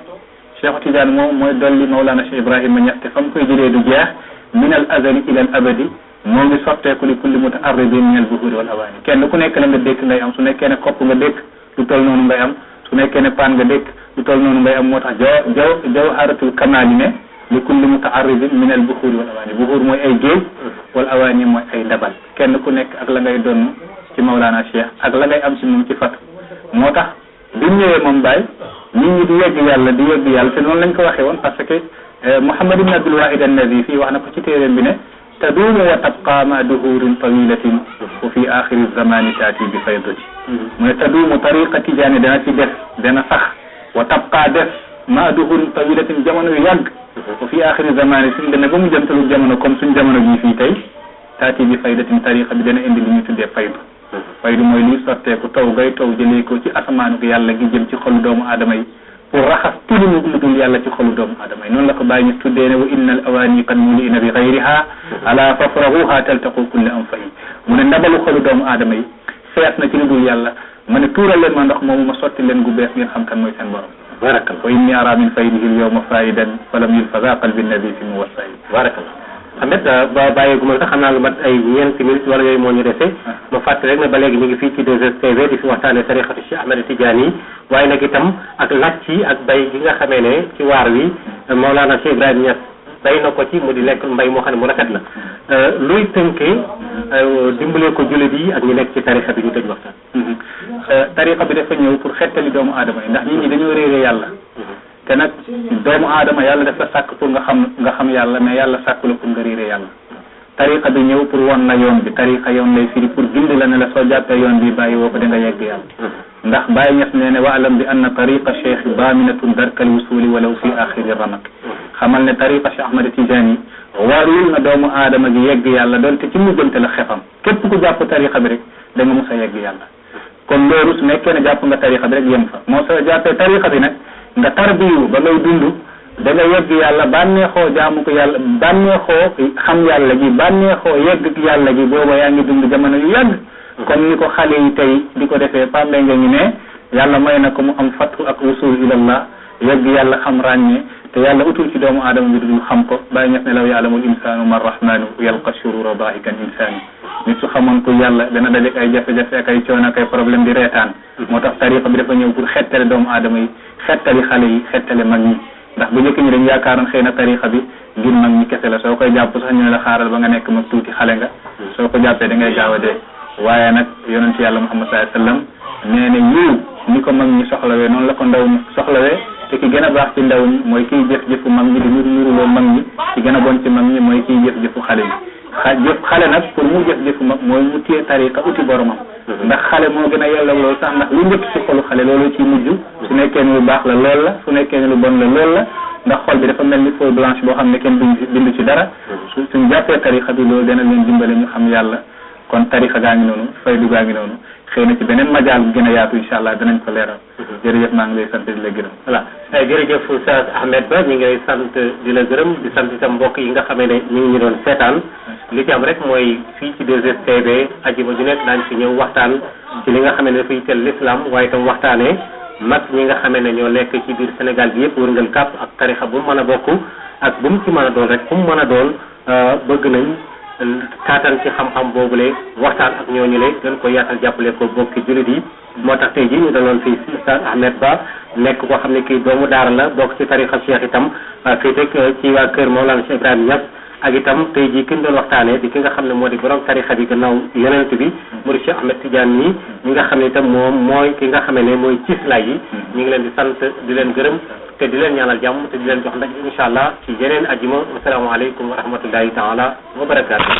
Cheikhu Tidiane moom mooy dolli Mawlana Cheikh Ibrahima Niass te fa mu koy jëlee du jeex min al azali ila al abadi moo ngi sotteeku li kulli mutaarridin min al buhuri wal awaani kenn ku nekk la nga dékk ngay am su nekkee ne kopp nga dékk lu toll noonu ngay am su nekkee ne paan nga dékk lu toll noonu ngay am moo tax jawharatul kamaali ne li kulli mutaaridin min al buxuuri wal awaani buxuur mooy ay géej wal awaani mooy ay ndabal kenn ku nekk ak la ngay doon ci Mawlana Cheikh ak la ngay am ci moom ci fatu moo tax bi mu ñëwee moom Baye nit ñi di yegg yàlla te noonu lañ ko waxee woon parce que Muhammad ibn Abdul Wahid an-Nazifi wax na ko ci téeréem bi ne taduumu wa tabqa ma duhurin tawilatin wa fi axiri zamani taati bi faydati mu ne taduumu tariqa tijaani dana ci def dana sax wa tabqa def ma duhurin tawilatin jamono yu yàgg wa fi axiri zamani suñ demee ba mu jëntalu jamono comme suñ jamono jii fii tey taati bi faydatin tariqa bi dana indi lu ñu tuddee faydu faydu mooy luy sotteeku taw gay taw jëlee ko ci asamaanu yàlla gi jëm ci xolu doomu aadama yi pour raxas tilimu lu dul yàlla ci xolu doomu aadama yi noonu la ko bàyyi ñu tuddee ne wa inna al awaani qad muliina bi gayriha ala fafrahuha taltaqu kulle am fayi mu ne ndabalu xolu doomu aadama yi fees na ci lu dul yàlla ma ne tuural leen ma ndox moomu ma sotti leen gu bees ngeen xam kan mooy seen borom barakallah wa inni ara min faydihi al yawma faidan falam yulfa za qalbi nabi fi muwassai barakallah Ahmed ba bàyyeegu ma sax xam naa lu mat ay ñeenti minutes wala yooyu moo ñu dese ma fàttali rek ne ba léegi ñu ngi fii ci 2STV di fi waxtaane tariqatu Cheikh Ahmed Tidiane yi waaye nag itam ak làcc yi ak bay gi nga xamee ne ci waar wi Mawlana Cheikh Ibrahima Niass bay na ko ci mu di lekk mbay moo xam ne mu rafet la luy tënkee dimbalee ko jullit yi ak ñu nekk ci tariqa bi ñu tëj waxtaan tariqa bi dafa ñëw pour xettali doomu aadama yi ndax nit ñi dañoo réere yàlla te nag doomu aadama yàlla daf la sàkk pour nga xam yàlla mais yàlla sàkku la pour nga réere yàlla tariqa bi ñëw pour won la yoon bi tariqa yoon lay firi pour gindi la ne la soo jàppee yoon bi bàyyi woo ko da nga yegg yàlla ndax Baye Niass nee ne wa alam bi anna tariqa cheikh baaminatun darkal wusuli walaw fi axiri ramak xamal ne tariqa Cheikh Ahmed Tidiane yi warul na doomu aadama gi yegg yàlla doonte ci mujjante la xefam képp ku jàpp tariqa bi rek da nga mus a yegg yàlla kon loolu su nekkee ne jàpp nga tariqa bi rek yem fa moo soo jàppee tariqa bi nag nga tarbiyu ba ngay dund da nga yegg yàlla bànneexoo jaamu ko yàlla bànneexoo xam yàlla gi bànneexoo yegg yàlla gi booba yaa ngi dund jamono yu yàgg comme ni ko xale yi tey di ko defee pambe nga ngi ne yàlla may na ko mu am fatu ak wusul ilallah yegg yàlla xam ràññee te yàlla utul ci doomu aadama bi dudul xam ko bàyyi ñes ne law yaalamul insaanu man rahmanu yalqa shurura daahikan insaani nit su xamoon ko yàlla dana dajek ay jafe-jafe ak ay coono ak ay problème di reetaan moo tax tariqa bi dafa ñëw pour xettale doomu aadama yi xettali xale yi xettale mag ñi ndax bu njëkk ñi dañ yaakaaroon xëy na tariqa bi ngir mag ñi kese la soo koy jàpp sax ñu ne la xaaral ba nga nekk mag tuuti xale nga soo ko jàppee da ngay gaaw a dee waaye nag yonent yàlla Muhammad sallallahu alayhi wasallam nee ne yiw ni ko mag ñi soxlawee noonu la ko ndaw ñi soxlawee te ki gën a baax ci ndaw ñi mooy kiy jëf-jëfu mag ñi di nuruloo mag ñi ci gën a bon ci mag ñi mooy kiy jëf-jëfu xale yi xale nag pour mu jëf-jëfu mag mooy mu téye tariqa uti boromam ndax xale moo gën a yelloo loolu sax ndax lu njëkk ci xolu xale loolu ci mujj su nekkee ni lu baax la lool la su nekkee ni lu bon la lool la ndax xol bi dafa mel ni feuille blanche boo xam ne kenn bindu ci dara suñ jàppee tariqa bi loolu dana leen dimbale ñu xam yàlla kon tariqa gaa ngi noonu faydu gaa ngi noonu xëy na ci beneen majaal bu gën a yaatu incha allah danañ ko leeral jërëjëf maa ngi lay sant di la gërëm voilà jërëjëf Oustaz Ahmed Ba ñu ngi lay sant di la gërëm di sant itam mbokk yi nga xamee ne ñu ngi ñu doon seetaan li ci am rek mooy fii ci 2STV ajuma ju nekk daañu fi ñëw waxtaan ci li nga xamee ne dafay teel l'islam waaye itam waxtaanee mag ñi nga xamee ne ñoo nekk ci biir Sénégal bi yëpp wërngal kàpp ak tarixa bu mu mën a bokk ak bu mu ci mën a doon rek fu mu mën a doon bëgg nañ taatan ci xam-xam boobule waxtaan ak ñooñu le gën ko yaatal jàppale ko bokki jullit yi moo tax tey jii ñu daloon fii Oustaz Ahmed Ba nekk koo xam ne kii doomu daara la bokk ci tarixa Cheikh itam fii teg ci waa kër Mawlana Cheikh Ibrahima Niass ak itam tey jii ki ñu doon waxtaanee di ki nga xam ne moo di borom tarixa bi gannaaw yonent bi mu di Cheikh Ahmed Tidiane yi ñi nga xam ne itam moom mooy ki nga xam ne mooy cislaay yi ñu ngi leen di sant di leen gërëm te di leen ñaanal jàmm te di leen jox ndaje incha allah ci yeneen ajjuma asalaamaaleykum wa rahmatullahi taala wa barakaatu